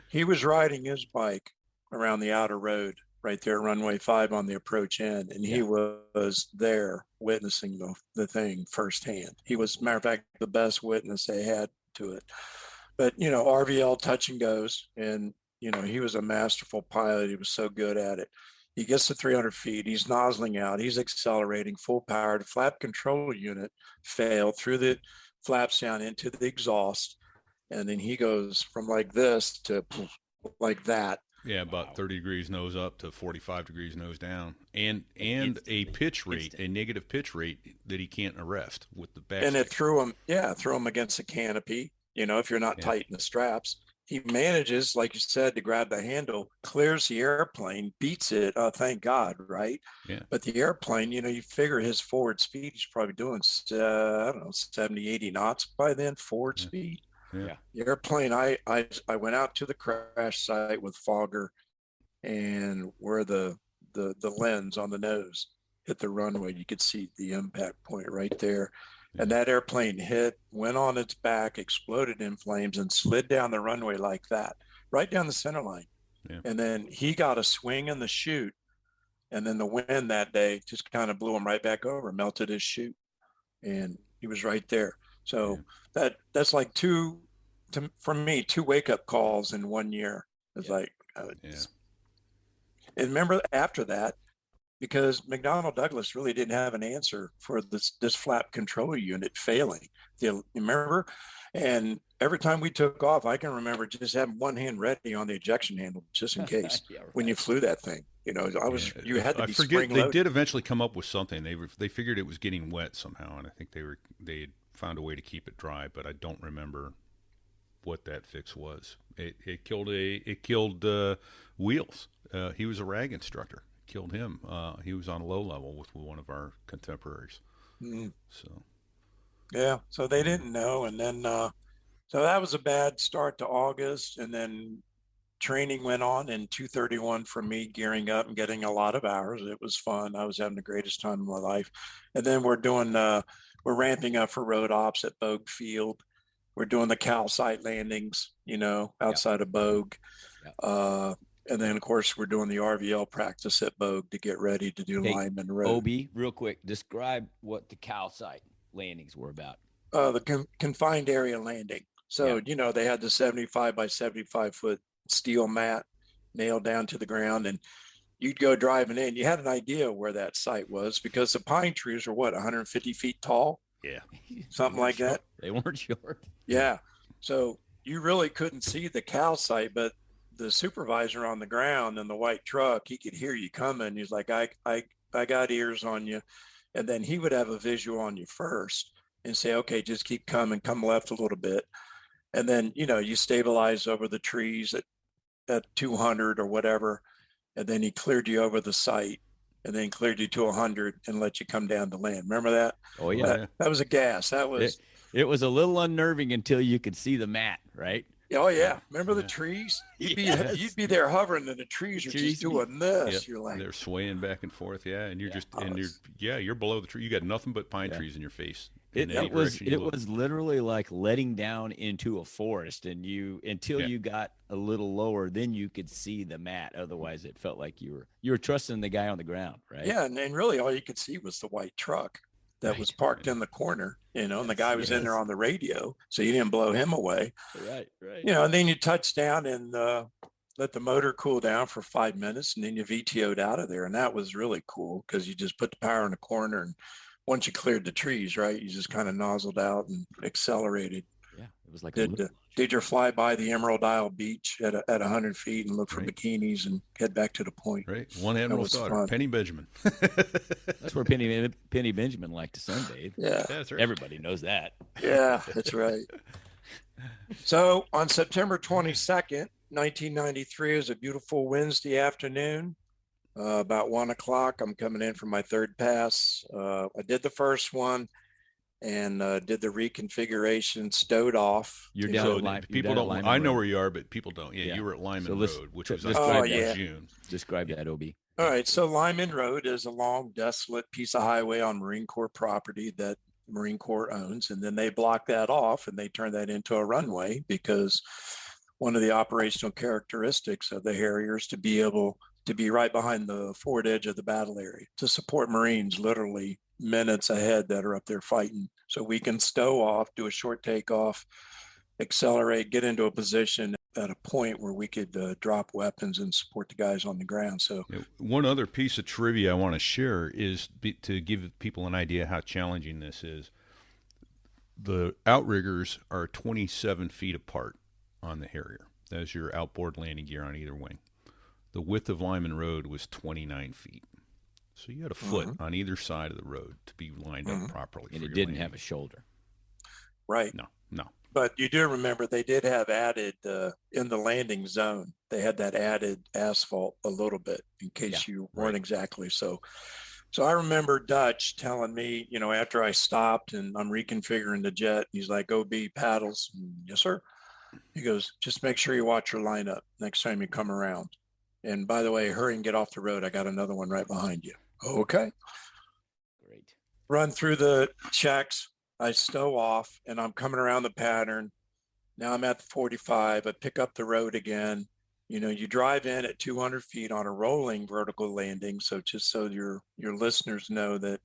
He was riding his bike around the outer road right there at runway 5 on the approach end, and he was there witnessing the thing firsthand. He was, matter of fact, the best witness they had to it. But RVL touch and goes, and he was a masterful pilot. He was so good at it. He gets to 300 feet. He's nozzling out. He's accelerating full power. The flap control unit failed, threw the flaps down into the exhaust. And then he goes from like this to like that. Yeah, about 30 degrees nose up to 45 degrees nose down. And a pitch rate, a negative pitch rate that he can't arrest with the back. And it threw him against the canopy, if you're not tight in the straps. He manages, like you said, to grab the handle, clears the airplane, beats it. Oh, thank God, right? Yeah. But the airplane, you figure his forward speed, he's probably doing, 70, 80 knots by then, forward speed. Yeah. The airplane, I went out to the crash site with fogger, and where the lens on the nose hit the runway, you could see the impact point right there. And that airplane went on its back, exploded in flames, and slid down the runway like that, right down the center line. Yeah. And then he got a swing in the chute. And then the wind that day just kind of blew him right back over, melted his chute. And he was right there. So that's like for me, two wake up calls in 1 year. It's like, and remember after that, because McDonnell Douglas really didn't have an answer for this flap control unit failing. You remember? And every time we took off, I can remember just having one hand ready on the ejection handle just in case when you flew that thing. You had to be spring loaded. They did eventually come up with something. They figured it was getting wet somehow, and I think they had found a way to keep it dry, but I don't remember what that fix was. It killed Wheels. He was a rag instructor. Killed him. He was on low level with one of our contemporaries. So they didn't know, and then so that was a bad start to August, and then training went on in 231 for me, gearing up and getting a lot of hours. It was fun. I was having the greatest time of my life. And then we're ramping up for road ops at Bogue Field. We're doing the Cal site landings, outside of Bogue. And then, of course, we're doing the RVL practice at Bogue to get ready to do Lyman Road. Obi, real quick, describe what the Cal site landings were about. The confined area landing. So, they had the 75 by 75 foot steel mat nailed down to the ground, and you'd go driving in. You had an idea where that site was because the pine trees were 150 feet tall? Yeah. Something like that. They weren't short. Yeah. So you really couldn't see the Cal site, but the supervisor on the ground in the white truck, he could hear you coming. He's like, I got ears on you. And then he would have a visual on you first and say, okay, just keep coming, come left a little bit. And then, you stabilize over the trees at 200 or whatever. And then he cleared you over the site and then cleared you to 100 and let you come down to land. Remember that? Oh, yeah. That was a gas. That was. It was a little unnerving until you could see the mat, right? Oh yeah, remember the trees? You'd be there hovering, and the trees are just doing this. Yep. You're like they're swaying back and forth, and you're below the tree. You got nothing but pine trees in your face. It was literally like letting down into a forest, and until you got a little lower, then you could see the mat. Otherwise, it felt like you were trusting the guy on the ground, right? Yeah, and really all you could see was the white truck that was parked in the corner, and the guy was in there on the radio, so you didn't blow him away. Right. And then you touch down and let the motor cool down for 5 minutes, and then you VTO'd out of there. And that was really cool because you just put the power in the corner, and once you cleared the trees, right, you just kind of nozzled out and accelerated. Yeah, it was like did your fly by the Emerald Isle Beach at 100 feet and look for bikinis and head back to the point. Right. One Admiral's daughter, fun. Penny Benjamin. That's where Penny Benjamin liked to sunbathe. Yeah. That's right. Everybody knows that. Yeah, that's right. So on September 22nd, 1993, is a beautiful Wednesday afternoon. About 1:00, I'm coming in for my third pass. I did the first one. And did the reconfiguration, stowed off. You're down at Lyman. People don't. I know where you are, but people don't. Yeah, you were at Lyman Road, which was in June. Describe that, Obi. All right, so Lyman Road is a long, desolate piece of highway on Marine Corps property that Marine Corps owns, and then they block that off and they turn that into a runway because one of the operational characteristics of the Harriers to be able to be right behind the forward edge of the battle area to support Marines literally minutes ahead that are up there fighting. So we can stow off, do a short takeoff, accelerate, get into a position at a point where we could drop weapons and support the guys on the ground. So one other piece of trivia I want to share is to give people an idea how challenging this is. The outriggers are 27 feet apart on the Harrier. That's your outboard landing gear on either wing. The width of Lyman Road was 29 feet. So you had a foot on either side of the road to be lined up properly. And it didn't have a shoulder. Right. No. But you do remember they did have added in the landing zone, they had that added asphalt a little bit in case you weren't exactly so. So I remember Dutch telling me, after I stopped and I'm reconfiguring the jet, he's like, "OB paddles." Yes, sir. He goes, "Just make sure you watch your lineup next time you come around. And by the way, hurry and get off the road. I got another one right behind you." Okay. Great. Run through the checks. I stow off and I'm coming around the pattern. Now I'm at the 45. I pick up the road again. You drive in at 200 feet on a rolling vertical landing. So just so your listeners know that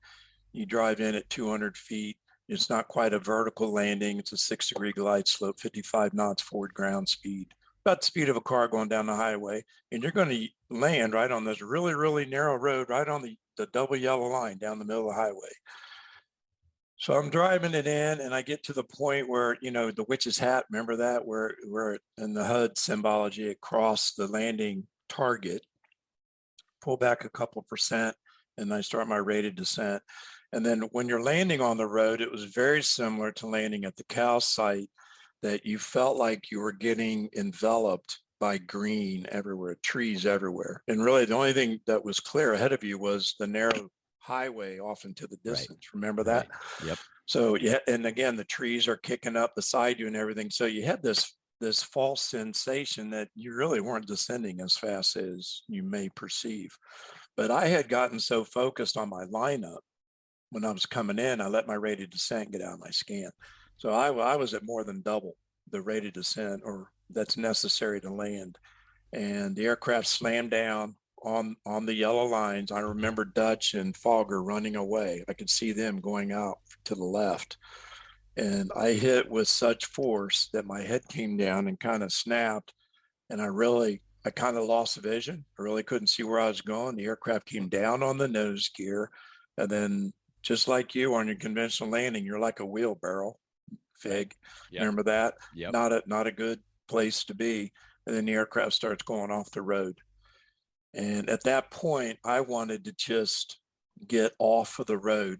you drive in at 200 feet, it's not quite a vertical landing. It's a 6-degree glide slope, 55 knots forward ground speed, about the speed of a car going down the highway. And you're going to land right on this really, really narrow road, right on the double yellow line down the middle of the highway. So I'm driving it in, and I get to the point where, the witch's hat, remember that, where in the HUD symbology, it crossed the landing target, pull back a couple percent, and I start my rated descent. And then when you're landing on the road, it was very similar to landing at the cow site, that you felt like you were getting enveloped by green everywhere, trees everywhere. And really the only thing that was clear ahead of you was the narrow highway off into the distance. Right. Remember that? Right. Yep. So yeah, and again, the trees are kicking up beside you and everything. So you had this false sensation that you really weren't descending as fast as you may perceive. But I had gotten so focused on my lineup when I was coming in, I let my rated descent get out of my scan. So I was at more than double the rated descent or that's necessary to land. And the aircraft slammed down on the yellow lines. I remember Dutch and Fogger running away. I could see them going out to the left. And I hit with such force that my head came down and kind of snapped. And I kind of lost vision. I really couldn't see where I was going. The aircraft came down on the nose gear. And then just like you on your conventional landing, you're like a wheelbarrow, Fig. Yep. Remember that? Yep. Not a good place to be. And then the aircraft starts going off the road. And at that point, I wanted to just get off of the road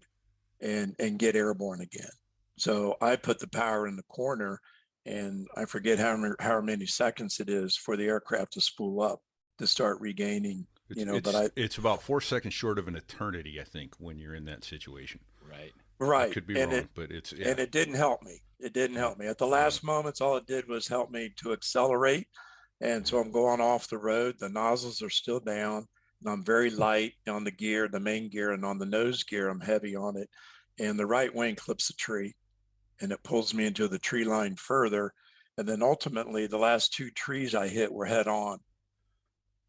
and get airborne again. So I put the power in the corner, and I forget how many seconds it is for the aircraft to spool up to start regaining. It's about 4 seconds short of an eternity, I think, when you're in that situation. Right. I could be wrong, but it's and it didn't help me. It didn't help me at the last moments. All it did was help me to accelerate. And so I'm going off the road. The nozzles are still down, and I'm very light on the gear, the main gear, and on the nose gear, I'm heavy on it. And the right wing clips a tree, and it pulls me into the tree line further. And then ultimately, the last 2 trees I hit were head on,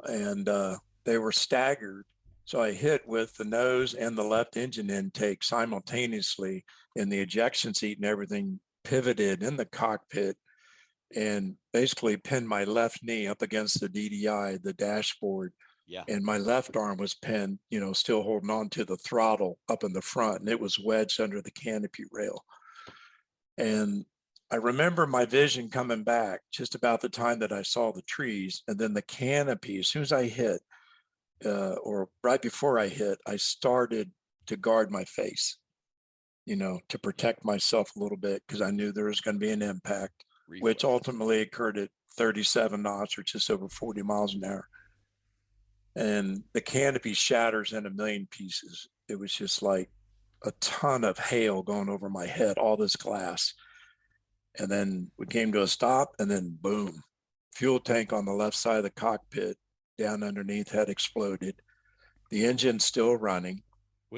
and they were staggered. So I hit with the nose and the left engine intake simultaneously, and the ejection seat and everything pivoted in the cockpit and basically pinned my left knee up against the DDI, the dashboard. Yeah. And my left arm was pinned, still holding on to the throttle up in the front, and it was wedged under the canopy rail. And I remember my vision coming back just about the time that I saw the trees, and then the canopy. As soon as I hit, or right before I hit, I started to guard my face, to protect myself a little bit, because I knew there was going to be an impact, which ultimately occurred at 37 knots or just over 40 miles an hour. And the canopy shatters in a million pieces. It was just like a ton of hail going over my head, all this glass. And then we came to a stop, and then boom, fuel tank on the left side of the cockpit down underneath had exploded. The engine's still running.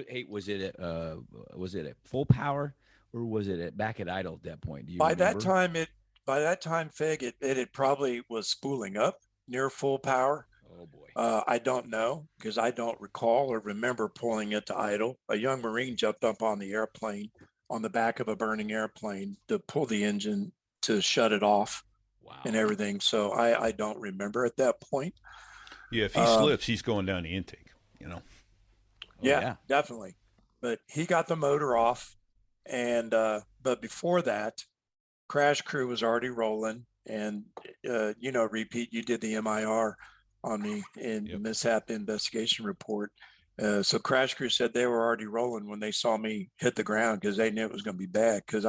Hey, was it at full power, or was it back at idle at that point? Do you remember? By that time, Fig, it probably was spooling up near full power. Oh boy. I don't know, because I don't recall or remember pulling it to idle. A young Marine jumped up on the airplane, on the back of a burning airplane, to pull the engine to shut it off. Wow. And everything. So I don't remember at that point. Yeah, if he slips, he's going down the intake, Yeah, definitely. But he got the motor off. And but before that, crash crew was already rolling. And, repeat, you did the MIR on me in the mishap investigation report. So crash crew said they were already rolling when they saw me hit the ground, because they knew it was going to be bad, because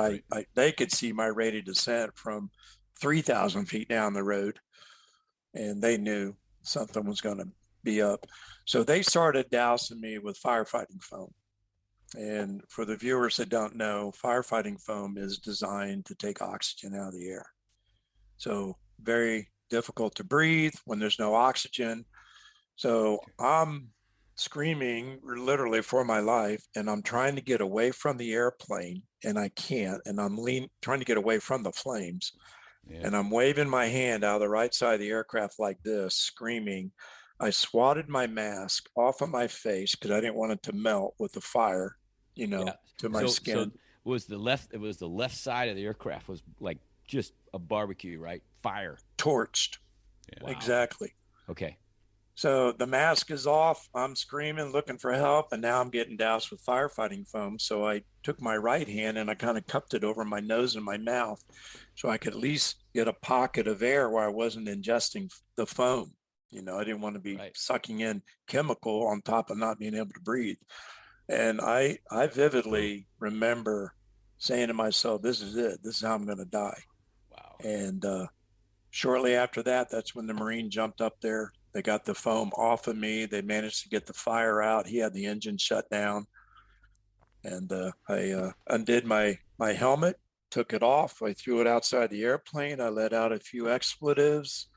they could see my rated descent from 3,000 feet down the road, and they knew something was going to be up. So they started dousing me with firefighting foam. And for the viewers that don't know, firefighting foam is designed to take oxygen out of the air. So very difficult to breathe when there's no oxygen. So I'm screaming literally for my life, and I'm trying to get away from the airplane, and I can't. And I'm trying to get away from the flames. Yeah. and I'm waving my hand out of the right side of the aircraft like this, screaming. I swatted my mask off of my face because I didn't want it to melt with the fire, Yeah. to my So skin. it was the left side of the aircraft was like just a barbecue, right? Fire. Torched. Yeah. Wow. Exactly. Okay. So the mask is off. I'm screaming, looking for help, and now I'm getting doused with firefighting foam. So I took my right hand and I kind of cupped it over my nose and my mouth so I could at least get a pocket of air where I wasn't ingesting the foam. I didn't want to be Right. sucking in chemical on top of not being able to breathe. And I vividly remember saying to myself, this is it. This is how I'm going to die. Wow. And shortly after that, that's when the Marine jumped up there. They got the foam off of me. They managed to get the fire out. He had the engine shut down. And I undid my helmet, took it off. I threw it outside the airplane. I let out a few expletives.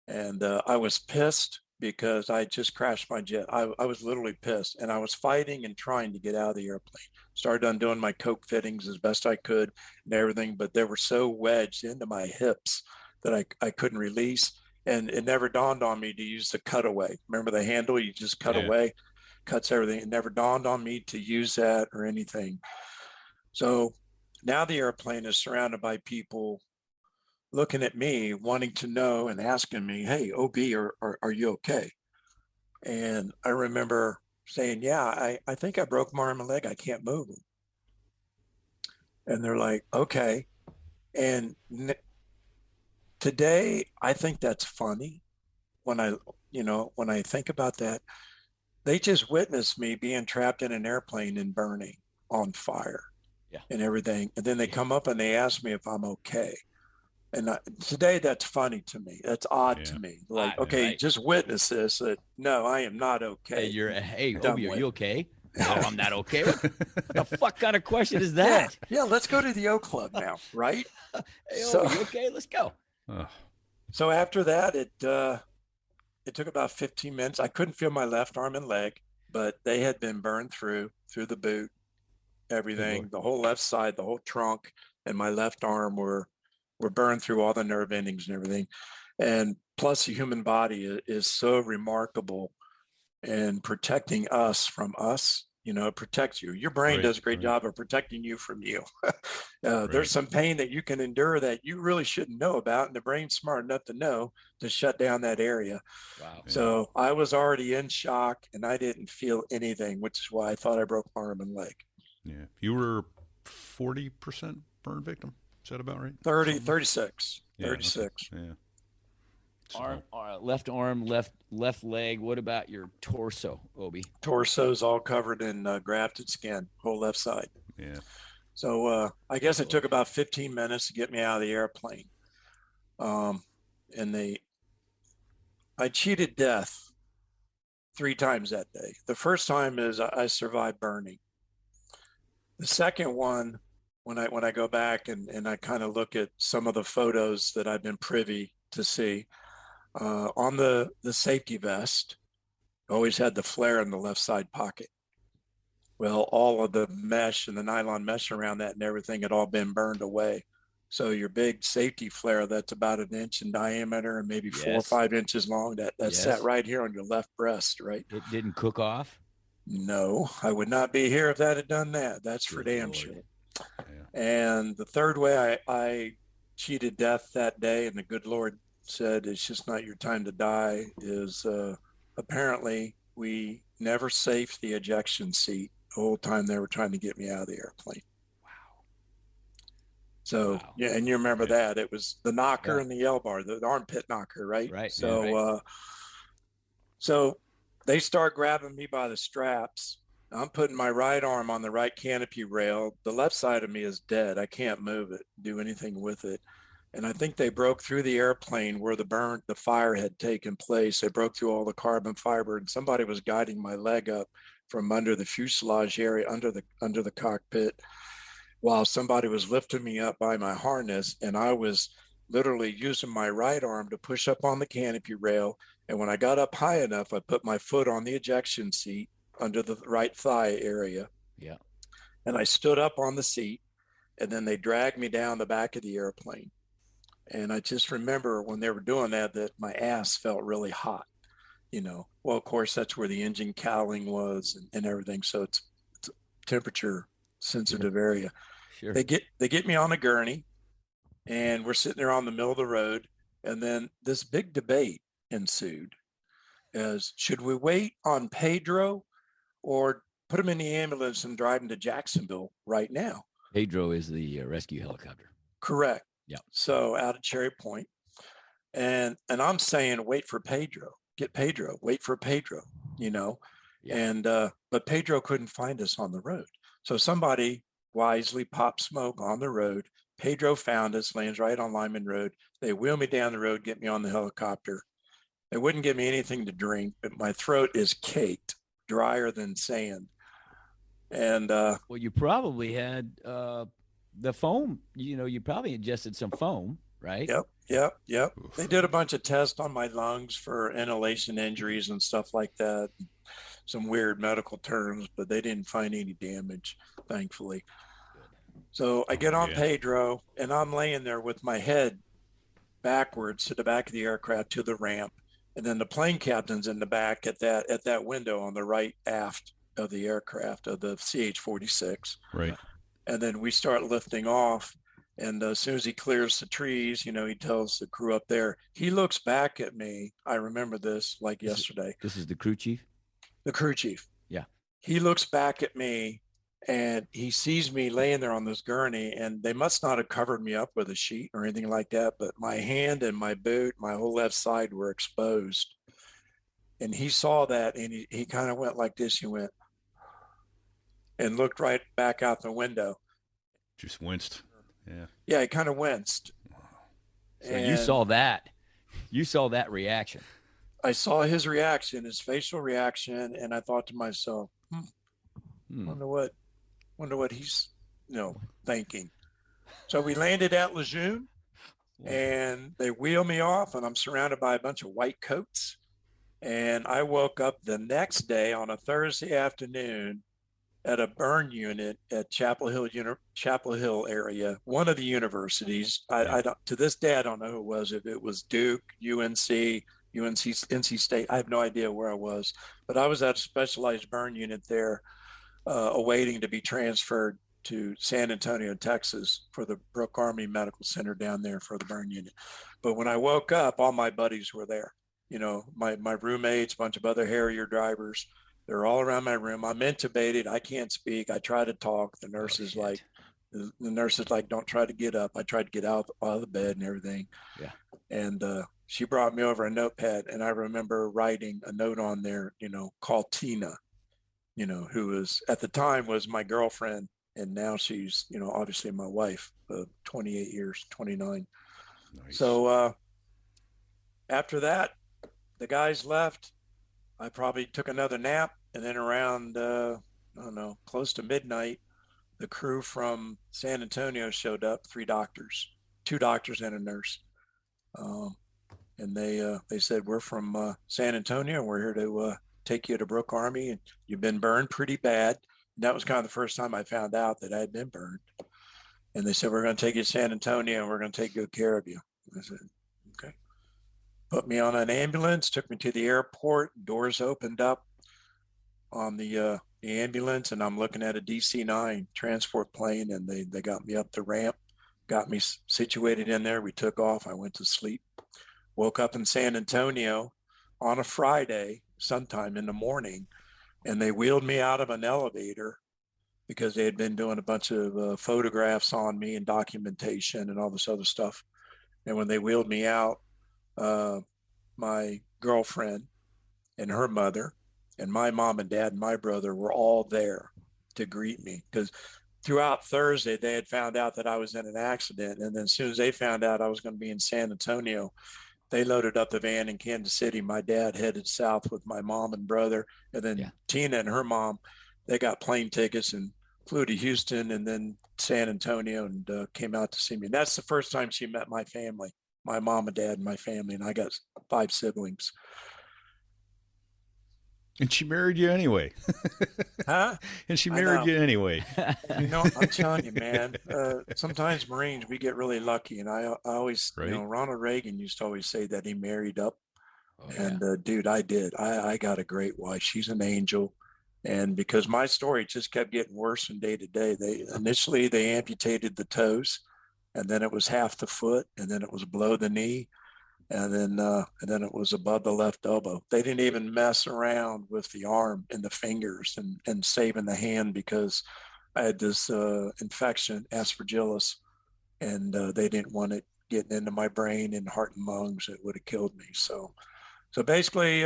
And I was pissed because I just crashed my jet. I was literally pissed. And I was fighting and trying to get out of the airplane. Started undoing my Coke fittings as best I could and everything, but they were so wedged into my hips that I couldn't release. And it never dawned on me to use the cutaway. Remember the handle? You just cut away, cuts everything. It never dawned on me to use that or anything. So now the airplane is surrounded by people looking at me, wanting to know and asking me, hey, OB, are you okay? And I remember saying, yeah, I think I broke my arm and leg. I can't move them. And they're like, okay. And today, I think that's funny when when I think about that. They just witnessed me being trapped in an airplane and burning on fire Yeah. and everything. And then they come up and they ask me if I'm okay. And today, that's funny to me. That's odd to me. Like, okay, Right. just witness this. No, I am not okay. Hey, Obi, are Dumbwit. you okay? No, I'm not okay. What the fuck kind of question is that? Yeah, let's go to the O Club now, right? Hey, So, Obi, you okay? Let's go. so after that, it took about 15 minutes. I couldn't feel my left arm and leg, but they had been burned through the boot, everything, the whole left side, the whole trunk, and my left arm were burned through all the nerve endings and everything. And plus, the human body is so remarkable in protecting us from us. It protects you. Your brain does a great job of protecting you from you. There's some pain that you can endure that you really shouldn't know about, and the brain's smart enough to know to shut down that area. Wow. So I was already in shock, and I didn't feel anything, which is why I thought I broke my arm and leg. Yeah. You were 40% burn victim. Is that about right? 36. Yeah, 36. Okay. Yeah. So. Left arm, left leg. What about your torso, Obi? Torso's all covered in grafted skin, whole left side. Yeah. So I guess it took about 15 minutes to get me out of the airplane. And I cheated death 3 times that day. The first time is I survived burning. The second one, when I go back and I kind of look at some of the photos that I've been privy to see, on the safety vest, always had the flare in the left side pocket. Well, all of the mesh and the nylon mesh around that and everything had all been burned away. So your big safety flare that's about 1 inch in diameter and maybe 4 or 5 inches long, that sat right here on your left breast, right? It didn't cook off? No, I would not be here if that had done that. That's for damn sure. Yeah. And the third way I cheated death that day, and the good Lord said, it's just not your time to die, is apparently we never safed the ejection seat the whole time they were trying to get me out of the airplane. Wow. So, yeah, and you remember that. It was the knocker and the L bar, the armpit knocker, right? Right. So, so they start grabbing me by the straps. I'm putting my right arm on the right canopy rail. The left side of me is dead. I can't move it, do anything with it. And I think they broke through the airplane where the fire had taken place. They broke through all the carbon fiber, and somebody was guiding my leg up from under the fuselage area, under the cockpit, while somebody was lifting me up by my harness. And I was literally using my right arm to push up on the canopy rail. And when I got up high enough, I put my foot on the ejection seat under the right thigh area. Yeah. And I stood up on the seat, and then they dragged me down the back of the airplane. And I just remember when they were doing that, that my ass felt really hot, you know. Well, of course, that's where the engine cowling was and everything. So it's a temperature Sure. sensitive area. Sure. They get me on a gurney, and we're sitting there on the middle of the road. And then this big debate ensued as should we wait on Pedro or put him in the ambulance and drive him to Jacksonville right now? Pedro is the rescue helicopter. Correct. Yeah. So out of Cherry Point, and I'm saying wait for Pedro, get Pedro, wait for Pedro, you know, Yeah. and but Pedro couldn't find us on the road, so somebody wisely popped smoke on the road. Pedro found us, lands right on Lyman Road. They wheel me down the road, get me on the helicopter. They wouldn't give me anything to drink, but my throat is caked, drier than sand. And Well, you probably had the foam. You probably ingested some foam, right? yep. They Oof. did a bunch of tests on my lungs for inhalation injuries and stuff like that. Some weird medical terms, but they didn't find any damage, thankfully. So I get Oh, on yeah. Pedro and I'm laying there with my head backwards to the back of the aircraft to the ramp. And then the plane captain's in the back at that window on the right aft of the aircraft of the CH-46. Right. And then we start lifting off. And as soon as he clears the trees, you know, he tells the crew up there, he looks back at me. I remember this like This is, yesterday. this is the crew chief. The crew chief, Yeah. he looks back at me and he sees me laying there on this gurney, and they must not have covered me up with a sheet or anything like that, but my hand and my boot, my whole left side were exposed. And he saw that and he kind of went like this. He went and looked right back out the window. Just winced. Yeah. Yeah, he kind of winced. So you And saw that. You saw that reaction. I saw his reaction, his facial reaction, and I thought to myself, Hmm. wonder what he's, you know, thinking. So we landed at Lejeune, and they wheel me off, and I'm surrounded by a bunch of white coats. And I woke up the next day on a Thursday afternoon at a burn unit at Chapel Hill area, one of the universities. Yeah. I don't, to this day I don't know who it was. If it was Duke, UNC, NC State, I have no idea where I was. But I was at a specialized burn unit there, awaiting to be transferred to San Antonio, Texas, for the Brooke Army Medical Center down there for the burn unit. But when I woke up, all my buddies were there. You know, my roommates, a bunch of other Harrier drivers. They're all around my room. I'm intubated. I can't speak. I try to talk. The nurse is like, don't try to get up. I tried to get out of the bed and everything. Yeah. And she brought me over a notepad, and I remember writing a note on there, you know, call Tina, you know, who was at the time was my girlfriend, and now she's, you know, obviously my wife, 28 years, 29. Nice. So after that, the guys left. I probably took another nap, and then around I don't know, close to midnight, the crew from San Antonio showed up. 3 doctors, 2 doctors, and a nurse. And they said, we're from San Antonio. We're here to take you to Brooke Army, and you've been burned pretty bad. And that was kind of the first time I found out that I had been burned. And they said, we're going to take you to San Antonio, and we're going to take good care of you. I said, okay. Put me on an ambulance, took me to the airport. Doors opened up on the ambulance, and I'm looking at a DC-9 transport plane, and they got me up the ramp, got me situated in there. We took off. I went to sleep. Woke up in San Antonio on a Friday sometime in the morning, and they wheeled me out of an elevator because they had been doing a bunch of photographs on me and documentation and all this other stuff. And when they wheeled me out, my girlfriend and her mother and my mom and dad and my brother were all there to greet me, because throughout Thursday they had found out that I was in an accident. And then as soon as they found out I was going to be in San Antonio, they loaded up the van in Kansas City. My dad headed south with my mom and brother, and then Tina and her mom, they got plane tickets and flew to Houston and then San Antonio, and came out to see me. And that's the first time she met my family, my mom and dad and my family. And I got 5 siblings. And she married you anyway. Huh? And she I married know. you anyway. I'm telling you, man, sometimes Marines, we get really lucky. And I always, Right? Ronald Reagan used to always say that he married up. Oh yeah. And dude, I did. I got a great wife. She's an angel. And because my story just kept getting worse from day to day, they amputated the toes, and then it was half the foot, and then it was below the knee, and then it was above the left elbow. They didn't even mess around with the arm and the fingers and saving the hand because I had this infection, aspergillus, and they didn't want it getting into my brain and heart and lungs. It would have killed me. So basically,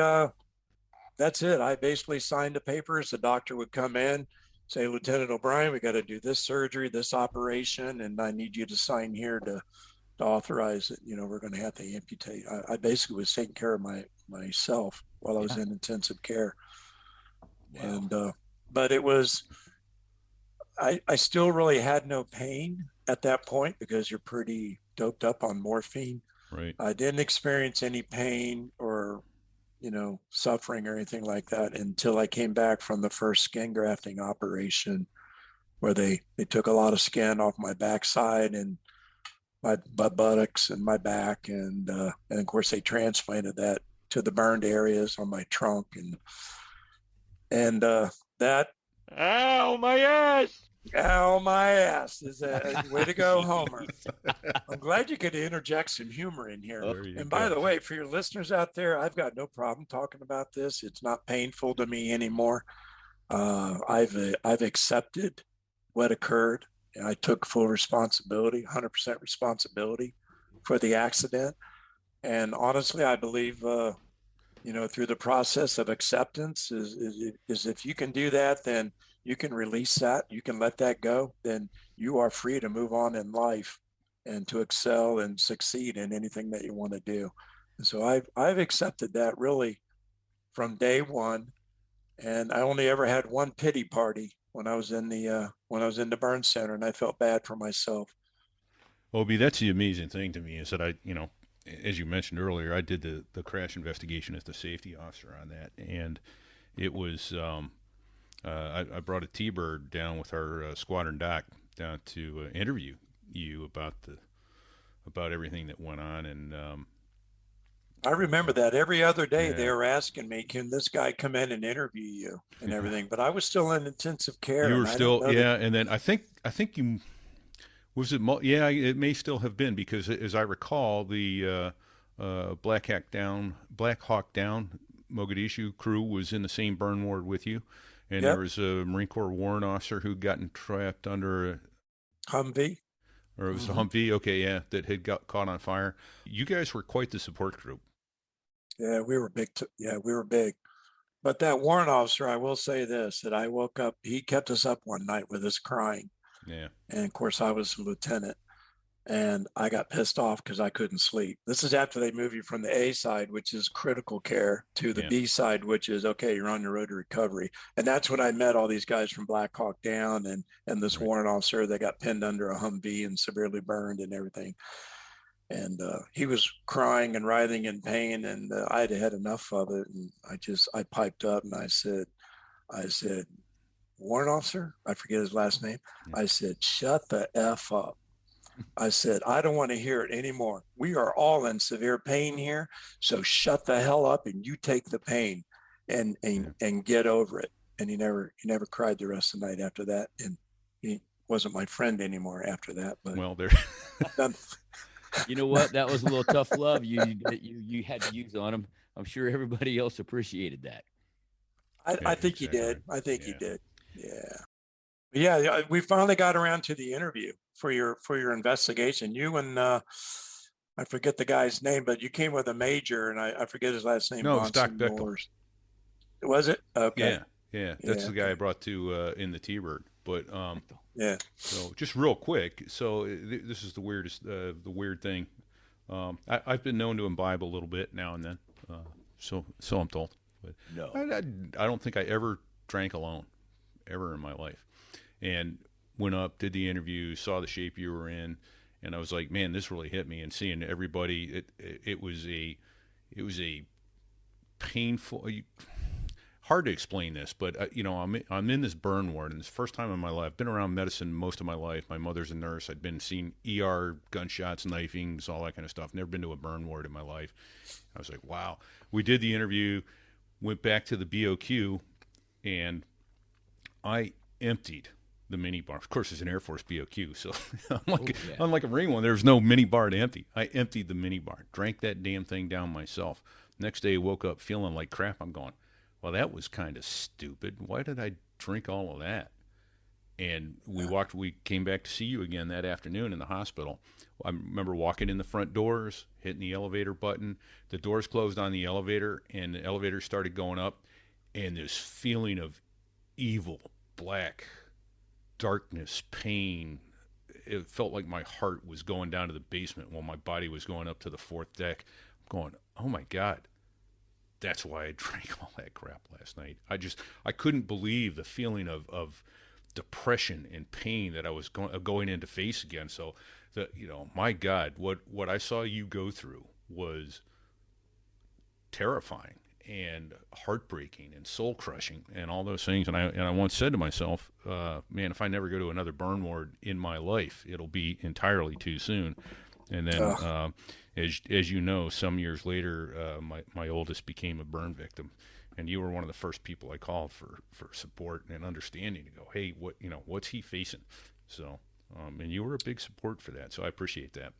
that's it. I basically signed the papers. The doctor would come in, say, Lieutenant O'Brien, we got to do this surgery, this operation, and I need you to sign here to authorize it. We're going to have to amputate. I basically was taking care of myself while I was Yeah. in intensive care. Wow. And, but it was, I still really had no pain at that point because you're pretty doped up on morphine. Right. I didn't experience any pain or suffering or anything like that until I came back from the first skin grafting operation where they took a lot of skin off my backside and my buttocks and my back. And of course they transplanted that to the burned areas on my trunk. And that, Ow, my ass. ow, my ass is a way to go, Homer. I'm glad you could interject some humor in here. There you And go. by the way, for your listeners out there, I've got no problem talking about this. It's not painful to me anymore. I've accepted what occurred, and I took full responsibility, 100% responsibility for the accident. And honestly, I believe, through the process of acceptance is if you can do that, then you can release that, you can let that go, then you are free to move on in life and to excel and succeed in anything that you want to do. And so I've accepted that really from day one. And I only ever had one pity party when I was in the burn center, and I felt bad for myself. Obie, that's the amazing thing to me is that as you mentioned earlier, I did the crash investigation as the safety officer on that, and it was I brought a T-Bird down with our squadron doc down to interview you about everything that went on, and I remember that every other day they yeah, were asking me, "Can this guy come in and interview you?" and everything. But I was still in intensive care, you were and I don't still know that. yeah, and then I think you was it yeah, it may still have been because as I recall the Black Hawk Down Mogadishu crew was in the same burn ward with you, and there Yep, was a Marine Corps warrant officer who'd gotten trapped under Humvee. or it was a Hmm. Humvee, okay, yeah, that had got caught on fire. You guys were quite the support group. Yeah, we were big. Yeah, we were big. But that warrant officer, I will say this: that I woke up. He kept us up one night with us crying, Yeah, and of course I was a lieutenant. And I got pissed off because I couldn't sleep. This is after they move you from the A side, which is critical care, to the yeah, B side, which is okay, you're on your road to recovery. And that's when I met all these guys from Black Hawk Down and this right. warrant officer that got pinned under a Humvee and severely burned and everything. And he was crying and writhing in pain, and I had had enough of it. And I piped up and I said, warrant officer, I forget his last name. Yeah. I said, shut the F up. I said, I don't want to hear it anymore. We are all in severe pain here. So shut the hell up and you take the pain and Yeah. and get over it. And he never cried the rest of the night after that. And he wasn't my friend anymore after that. But Well, there. You know what? That was a little tough love you had to use on him. I'm sure everybody else appreciated that. I Yeah, think he exactly right. did. I think he Yeah. did. Yeah. Yeah, we finally got around to the interview for your investigation. You and I forget the guy's name, but you came with a major, and I forget his last name. No, it was Doc Bonson Bechtel. Moores. Was it? Okay. Yeah, yeah, that's Yeah. the guy I Okay. brought to in the T-Bird. But Yeah. so just real quick, so this is the weirdest, the weird thing. I've been known to imbibe a little bit now and then, so I'm told. But No. I don't think I ever drank alone, ever in my life. And went up, did the interview, saw the shape you were in, and I was like, man, this really hit me. And seeing everybody, it was a painful. hard to explain this, but I'm in this burn ward, and it's the first time in my life. I've been around medicine most of my life. My mother's a nurse. I'd been seeing ER, gunshots, knifings, all that kind of stuff. Never been to a burn ward in my life. I was like, wow. We did the interview, went back to the BOQ, and I emptied the mini bar. Of course, it's an Air Force BOQ, so unlike a Marine one, there's no mini bar to empty. I emptied the mini bar, drank that damn thing down myself. Next day, I woke up feeling like crap. I'm going, well, that was kind of stupid. Why did I drink all of that? And we came back to see you again that afternoon in the hospital. I remember walking in the front doors, hitting the elevator button. The doors closed on the elevator, and the elevator started going up, and this feeling of evil, black, darkness, pain. It felt like my heart was going down to the basement while my body was going up to the fourth deck. I'm going, oh my God, that's why I drank all that crap last night. I couldn't believe the feeling of depression and pain that I was going in to face again. So, my God, what I saw you go through was terrifying and heartbreaking and soul crushing and all those things. And I once said to myself, man, if I never go to another burn ward in my life, it'll be entirely too soon. And then, as you know, some years later, my oldest became a burn victim, and you were one of the first people I called for support and understanding to go, hey, what's he facing? So, and you were a big support for that. So I appreciate that.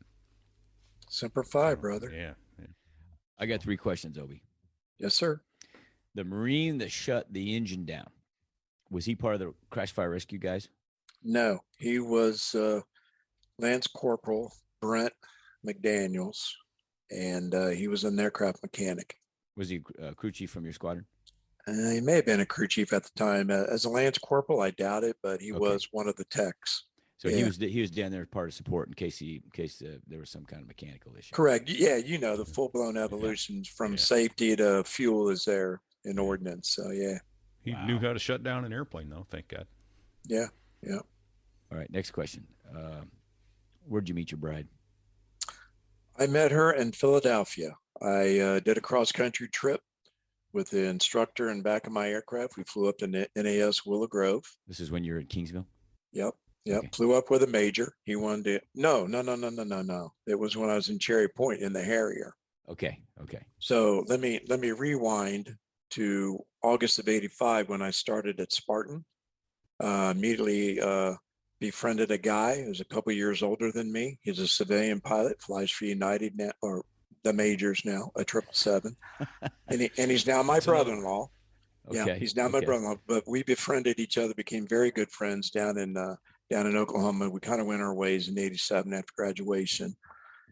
Semper Fi, brother. Yeah. I got 3 questions, Obi. Yes, sir. The Marine that shut the engine down, was he part of the crash fire rescue guys? No, he was Lance Corporal Brent McDaniels, and he was an aircraft mechanic. Was he a crew chief from your squadron? He may have been a crew chief at the time. As a Lance Corporal, I doubt it, but he was one of the techs. So he was down there as part of support in case there was some kind of mechanical issue. Correct. Yeah, the full-blown evolutions from safety to fuel is there in ordnance. So yeah. He knew how to shut down an airplane, though. Thank God. Yeah. All right, next question. Where'd you meet your bride? I met her in Philadelphia. I did a cross-country trip with the instructor in back of my aircraft. We flew up to NAS Willow Grove. This is when you were in Kingsville? Yep. Okay. Flew up with a major. He wanted to. No. It was when I was in Cherry Point in the Harrier. Okay. So let me rewind to August of '85 when I started at Spartan. Immediately befriended a guy who's a couple years older than me. He's a civilian pilot, flies for United now, or the majors now, a 777, and he's now my brother-in-law. Okay. Yeah, he's now my brother-in-law. But we befriended each other, became very good friends down in Oklahoma. We kind of went our ways in '87 after graduation,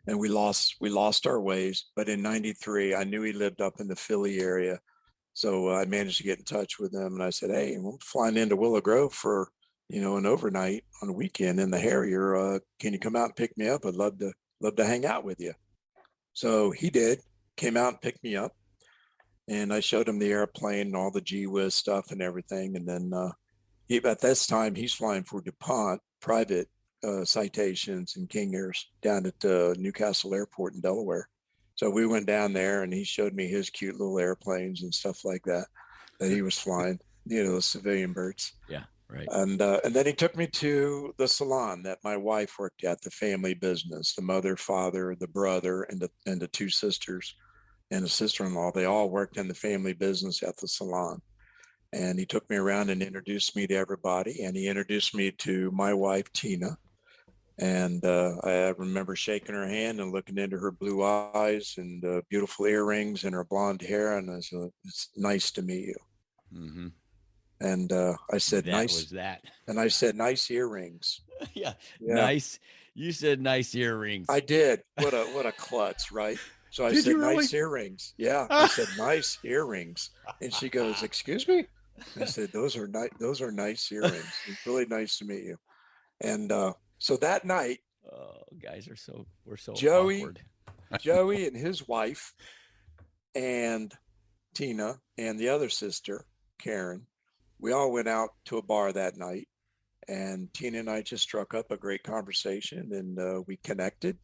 and we lost our ways. But in '93, I knew he lived up in the Philly area, so I managed to get in touch with him, and I said, "Hey, we're flying into Willow Grove for an overnight on a weekend in the Harrier. Can you come out and pick me up? I'd love to hang out with you." So he did. Came out and picked me up, and I showed him the airplane and all the gee whiz stuff and everything, and then. At this time, he's flying for DuPont private citations and King Airs down at Newcastle Airport in Delaware. So we went down there, and he showed me his cute little airplanes and stuff like that he was flying. The civilian birds. Yeah, right. And then he took me to the salon that my wife worked at, the family business. The mother, father, the brother, and the 2 sisters, and a sister-in-law. They all worked in the family business at the salon. And he took me around and introduced me to everybody. And he introduced me to my wife, Tina. And I remember shaking her hand and looking into her blue eyes and beautiful earrings and her blonde hair. And I said, "It's nice to meet you." Mm-hmm. And I said, "Nice." Was that? And I said, "Nice earrings." Yeah. Nice. You said nice earrings. I did. What a klutz, right? So I said, "Nice earrings." Yeah. I said, "Nice earrings." And she goes, "Excuse me?" I said, "Those are nice earrings. It's really nice to meet you." And so that night, guys we're so Joey, awkward. Joey and his wife, and Tina and the other sister, Karen, we all went out to a bar that night, and Tina and I just struck up a great conversation, and we connected.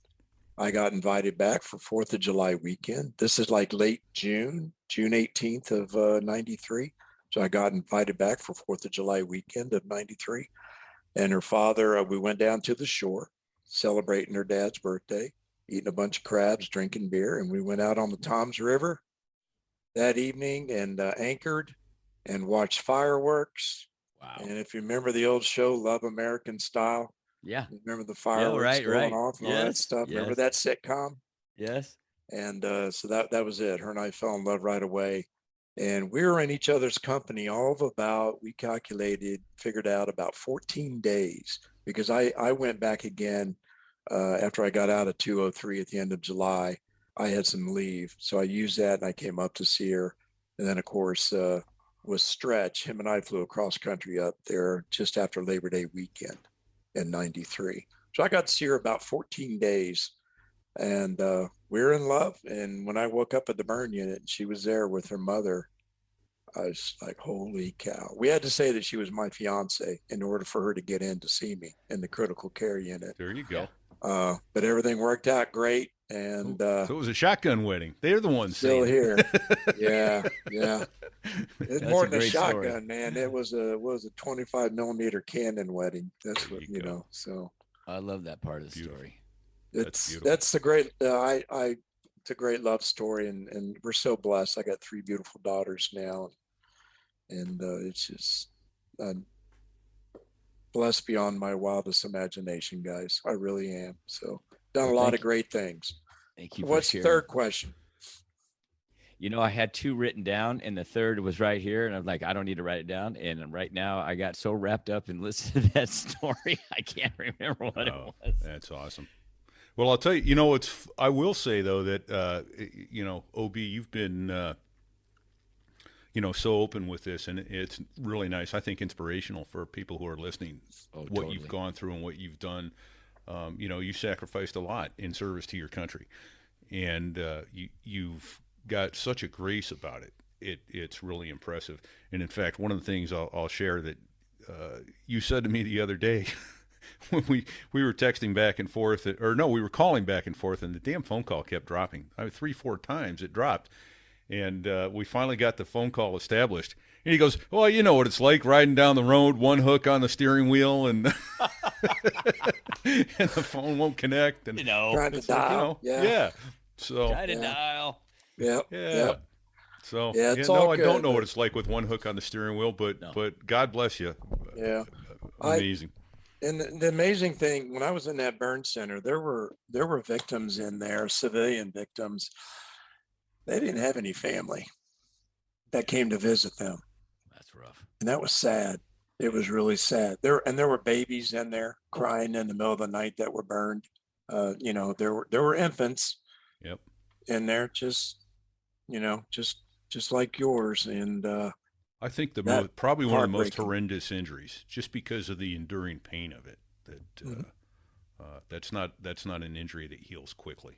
I got invited back for 4th of July weekend. This is like late June 18th of '93. So I got invited back for 4th of July weekend of 93. And her father, we went down to the shore, celebrating her dad's birthday, eating a bunch of crabs, drinking beer. And we went out on the Toms River that evening and anchored and watched fireworks. Wow. And if you remember the old show, Love American Style, Yeah. you remember the fireworks going off and all that stuff. Remember that sitcom? Yes. And so that was it. Her and I fell in love right away. And we were in each other's company all of about, we figured out about 14 days, because I went back again after I got out of 203 at the end of July. I had some leave. So I used that and I came up to see her. And then, of course, with Stretch, him and I flew across country up there just after Labor Day weekend in 93. So I got to see her about 14 days. And we were in love. And when I woke up at the burn unit and she was there with her mother, I was like, holy cow. We had to say that she was my fiance in order for her to get in to see me in the critical care unit. There you go. But everything worked out great. And so it was a shotgun wedding. They're the ones still saying here. Yeah. It's more than a shotgun, story. man. It was a 25 millimeter cannon wedding. That's what, you know, so. I love that part of the story. That's the great, it's a great love story, and we're so blessed. I got 3 beautiful daughters now, and it's just, I'm blessed beyond my wildest imagination, guys. I really am. So done a lot of great things. Thank you. What's the third question? You know, I had 2 written down, and the third was right here, and I'm like, I don't need to write it down. And right now, I got so wrapped up in listening to that story, I can't remember what it was. That's awesome. Well, I'll tell you, I will say, though, that, OB, you've been, so open with this, and it's really nice. I think inspirational for people who are listening, what you've gone through and what you've done. You sacrificed a lot in service to your country, and you've got such a grace about it. It's really impressive. And in fact, one of the things I'll share that you said to me the other day, when we were texting back and forth, we were calling back and forth, and the damn phone call kept dropping. 3-4 times it dropped, and we finally got the phone call established. And he goes, "Well, you know what it's like riding down the road, one hook on the steering wheel, and and the phone won't connect." And trying to dial, yeah. So try to dial, yeah. So it's all I good, don't know what it's like with one hook on the steering wheel, but God bless you. Yeah, amazing. And the amazing thing, when I was in that burn center, there were victims in there, civilian victims. They didn't have any family that came to visit them. That's rough. And that was sad. It was really sad. There were babies in there crying in the middle of the night that were burned. There were infants in there, just like yours. And I think probably one of the most horrendous injuries, just because of the enduring pain of it. That's not an injury that heals quickly.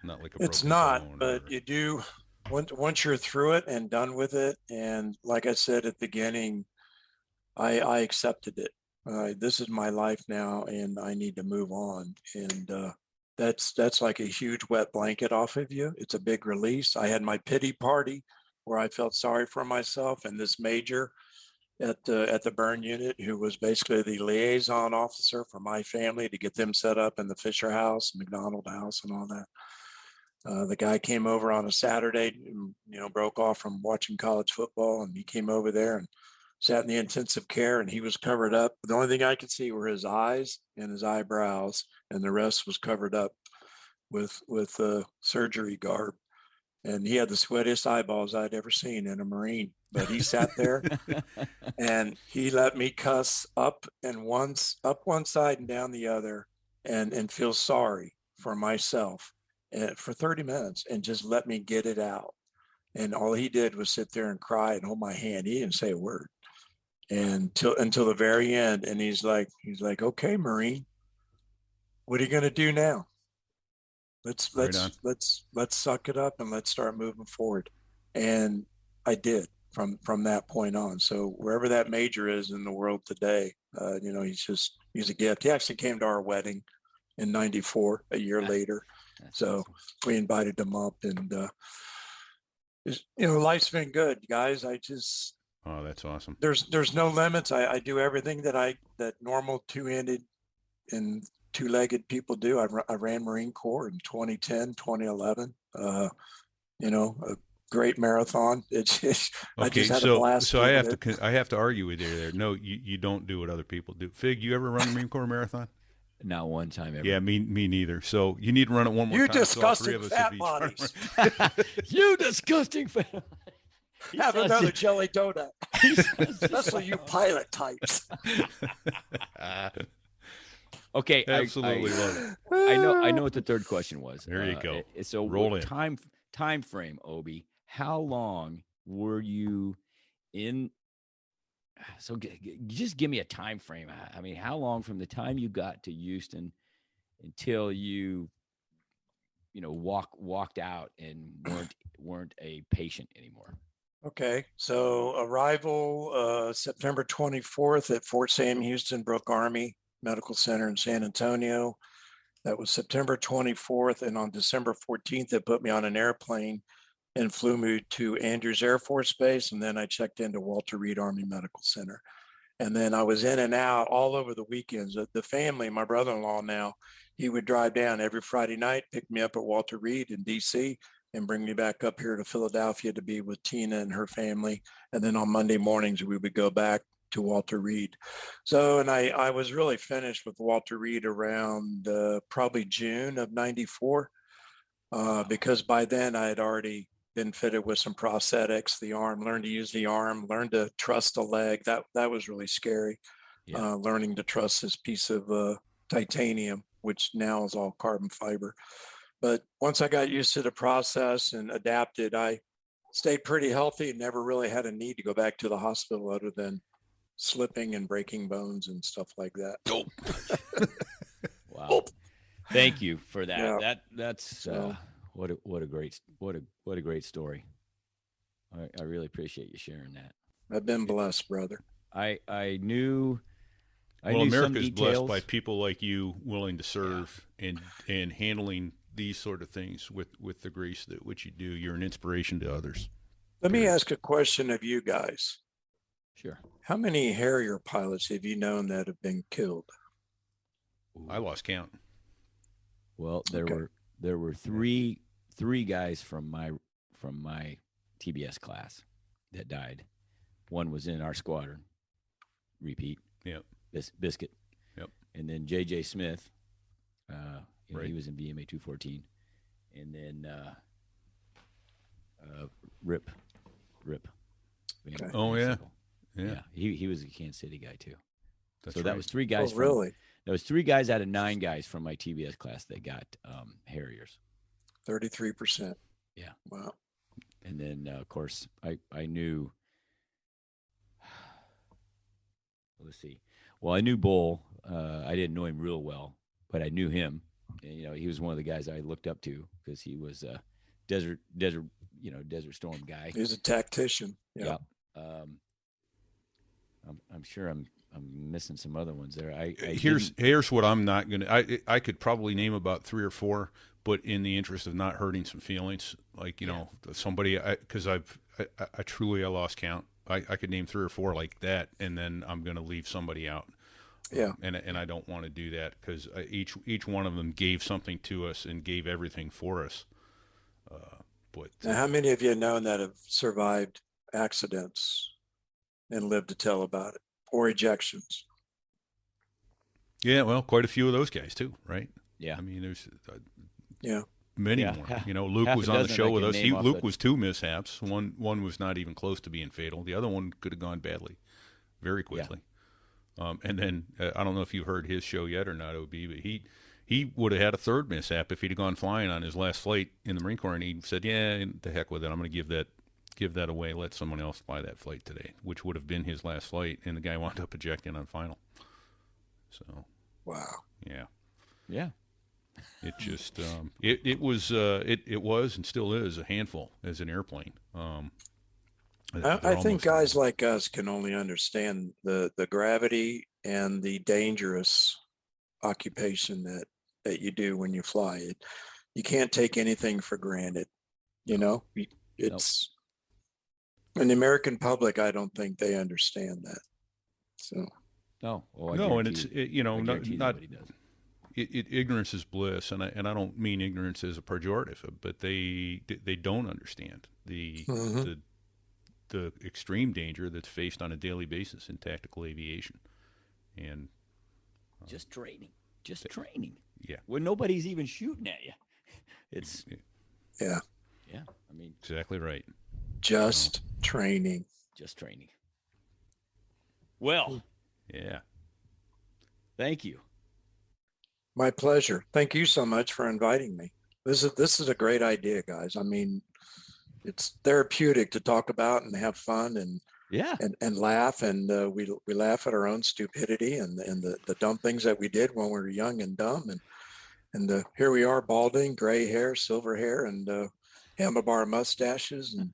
Not like a it's not, but you do once you're through it and done with it. And like I said at the beginning, I accepted it. This is my life now, and I need to move on. And that's like a huge wet blanket off of you. It's a big release. I had my pity party where I felt sorry for myself, and this major at the burn unit, who was basically the liaison officer for my family to get them set up in the Fisher House, McDonald House, and all that. The guy came over on a Saturday, broke off from watching college football, and he came over there and sat in the intensive care, and he was covered up. The only thing I could see were his eyes and his eyebrows, and the rest was covered up with surgery garb. And he had the sweatiest eyeballs I'd ever seen in a Marine. But he sat there and he let me cuss up one side and down the other, and feel sorry for myself for 30 minutes and just let me get it out. And all he did was sit there and cry and hold my hand. He didn't say a word until the very end. And he's like, "Okay, Marine, what are you going to do now? Let's suck it up and let's start moving forward." And I did from that point on. So wherever that major is in the world today, he's a gift. He actually came to our wedding in 94, a year later. So awesome. We invited him up, and life's been good, guys. Oh, that's awesome. There's no limits. I do everything that normal two-handed and two-legged people do. I ran Marine Corps in 2010, 2011. A great marathon. I Okay, just had a blast I doing have it. to argue with you there. No, you don't do what other people do. Fig, you ever run a Marine Corps marathon? Not one time ever. Yeah, me neither. So you need to run it one more You time. So all three disgusting of us fat have each bodies. You disgusting fan. Have another jelly donut. Especially Especially you pilot types. Okay, Absolutely love it. I know what the third question was. There you go. So Roll in. time frame, Obi. How long were you in? So just give me a time frame. I mean, how long from the time you got to Houston until walked out and weren't a patient anymore? Okay, so arrival September 24th at Fort Sam Houston Brooke Army Medical Center in San Antonio. That was September 24th, and on December 14th, they put me on an airplane and flew me to Andrews Air Force Base, and then I checked into Walter Reed Army Medical Center. And then I was in and out all over the weekends. The family, my brother-in-law now, he would drive down every Friday night, pick me up at Walter Reed in DC, and bring me back up here to Philadelphia to be with Tina and her family. And then on Monday mornings, we would go back to Walter Reed. So, and I was really finished with Walter Reed around probably June of '94, because by then I had already been fitted with some prosthetics, the arm, learned to use the arm, learned to trust the leg. That was really scary. Yeah. Learning to trust this piece of titanium, which now is all carbon fiber. But once I got used to the process and adapted, I stayed pretty healthy and never really had a need to go back to the hospital other than slipping and breaking bones and stuff like that. Oh. Wow. Thank you for that. Yeah. That's So- what a great story. I really appreciate you sharing that. I've been blessed, brother. I knew Well, some America's details. blessed by people like you willing to serve and handling these sort of things with the grace that which you do. You're an inspiration to others. Let me ask a question of you guys. Sure. How many Harrier pilots have you known that have been killed? I lost count. Well, Okay. there were three guys from my TBS class that died. One was in our squadron. Repeat. Yep. Biscuit. Yep. And then J.J. Smith. Right. He was in BMA 214. And then Rip. Okay. Oh, yeah. Yeah. He was a Kansas City guy too. That's So right. that was three guys. Oh, really? That was three guys out of 9 guys from my TBS class that got Harriers. 33%. Yeah. Wow. And then of course I knew. Let's see. Well, I knew Bull. I didn't know him real well, but I knew him. And, he was one of the guys I looked up to because he was a desert storm guy. He's a tactician. Yeah. Yeah. I'm sure I'm missing some other ones there. Here's what I'm not gonna. I could probably name about 3 or 4, but in the interest of not hurting some feelings, like somebody, because I truly lost count. I could name 3 or 4 like that, and then I'm gonna leave somebody out. Yeah. And I don't want to do that because each one of them gave something to us and gave everything for us. Now, how many of you known that have survived accidents and lived to tell about it, or ejections? Yeah, well, quite a few of those guys too, right? Yeah. I mean, there's many more. Luke half was a on the dozen show I with can us. name off Luke the- was 2 mishaps. One was not even close to being fatal. The other one could have gone badly, very quickly. And then I don't know if you heard his show yet or not, OB, but he would have had a 3rd mishap if he'd have gone flying on his last flight in the Marine Corps, and he said, "Yeah, the heck with it. I'm going to give that away. Let someone else fly that flight today," which would have been his last flight, and the guy wound up ejecting on final. So, Wow. yeah. Yeah. It just it was and still is a handful as an airplane. I think guys like us can only understand the gravity and the dangerous occupation that you do when you fly. You can't take anything for granted. It's And the American public, I don't think they understand that. So No, oh, No, and it's not not ignorance is bliss, and I don't mean ignorance as a pejorative, but they don't understand the extreme danger that's faced on a daily basis in tactical aviation, and just training. Yeah, when nobody's even shooting at you. It's yeah. I mean, exactly right. Just training. Well, yeah. Thank you. My pleasure. Thank you so much for inviting me. This is a great idea, guys. I mean, it's therapeutic to talk about and have fun and laugh, and we laugh at our own stupidity and the dumb things that we did when we were young and dumb, and here we are, balding, gray hair, silver hair, and handlebar mustaches, and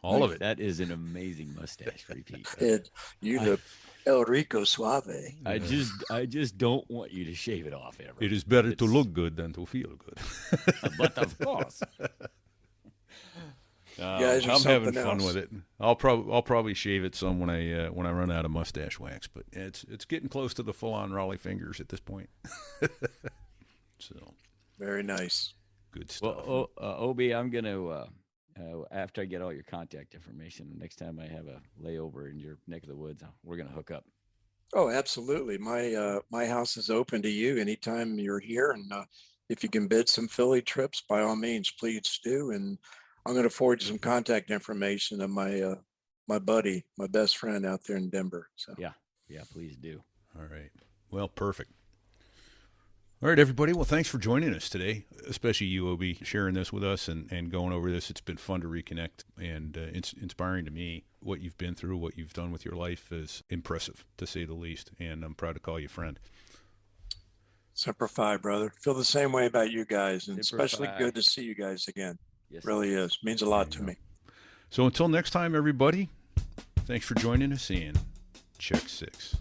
all of it. That is an amazing mustache, Repeat. You look El Rico Suave. I just don't want you to shave it off ever. It is better to look good than to feel good. But of course. I'm having fun with it. I'll probably shave it some when I run out of mustache wax, but it's getting close to the full-on Raleigh fingers at this point. So very nice, good stuff. Well, Obi, I'm gonna after I get all your contact information, next time I have a layover in your neck of the woods, we're gonna hook up. Oh, absolutely. My house is open to you anytime you're here, and if you can bid some Philly trips, by all means, please do. And I'm going to forward you some contact information of my my buddy, my best friend out there in Denver. So yeah, please do. All right. Well, perfect. All right, everybody. Well, thanks for joining us today, especially you, Obi, sharing this with us and going over this. It's been fun to reconnect, and it's inspiring to me. What you've been through, what you've done with your life is impressive, to say the least, and I'm proud to call you friend. Semper Fi, brother. Feel the same way about you guys, and Semper especially Fi. good to see you guys again. Yes, really is. Means a lot to me. So until next time, everybody, thanks for joining us, and check 6.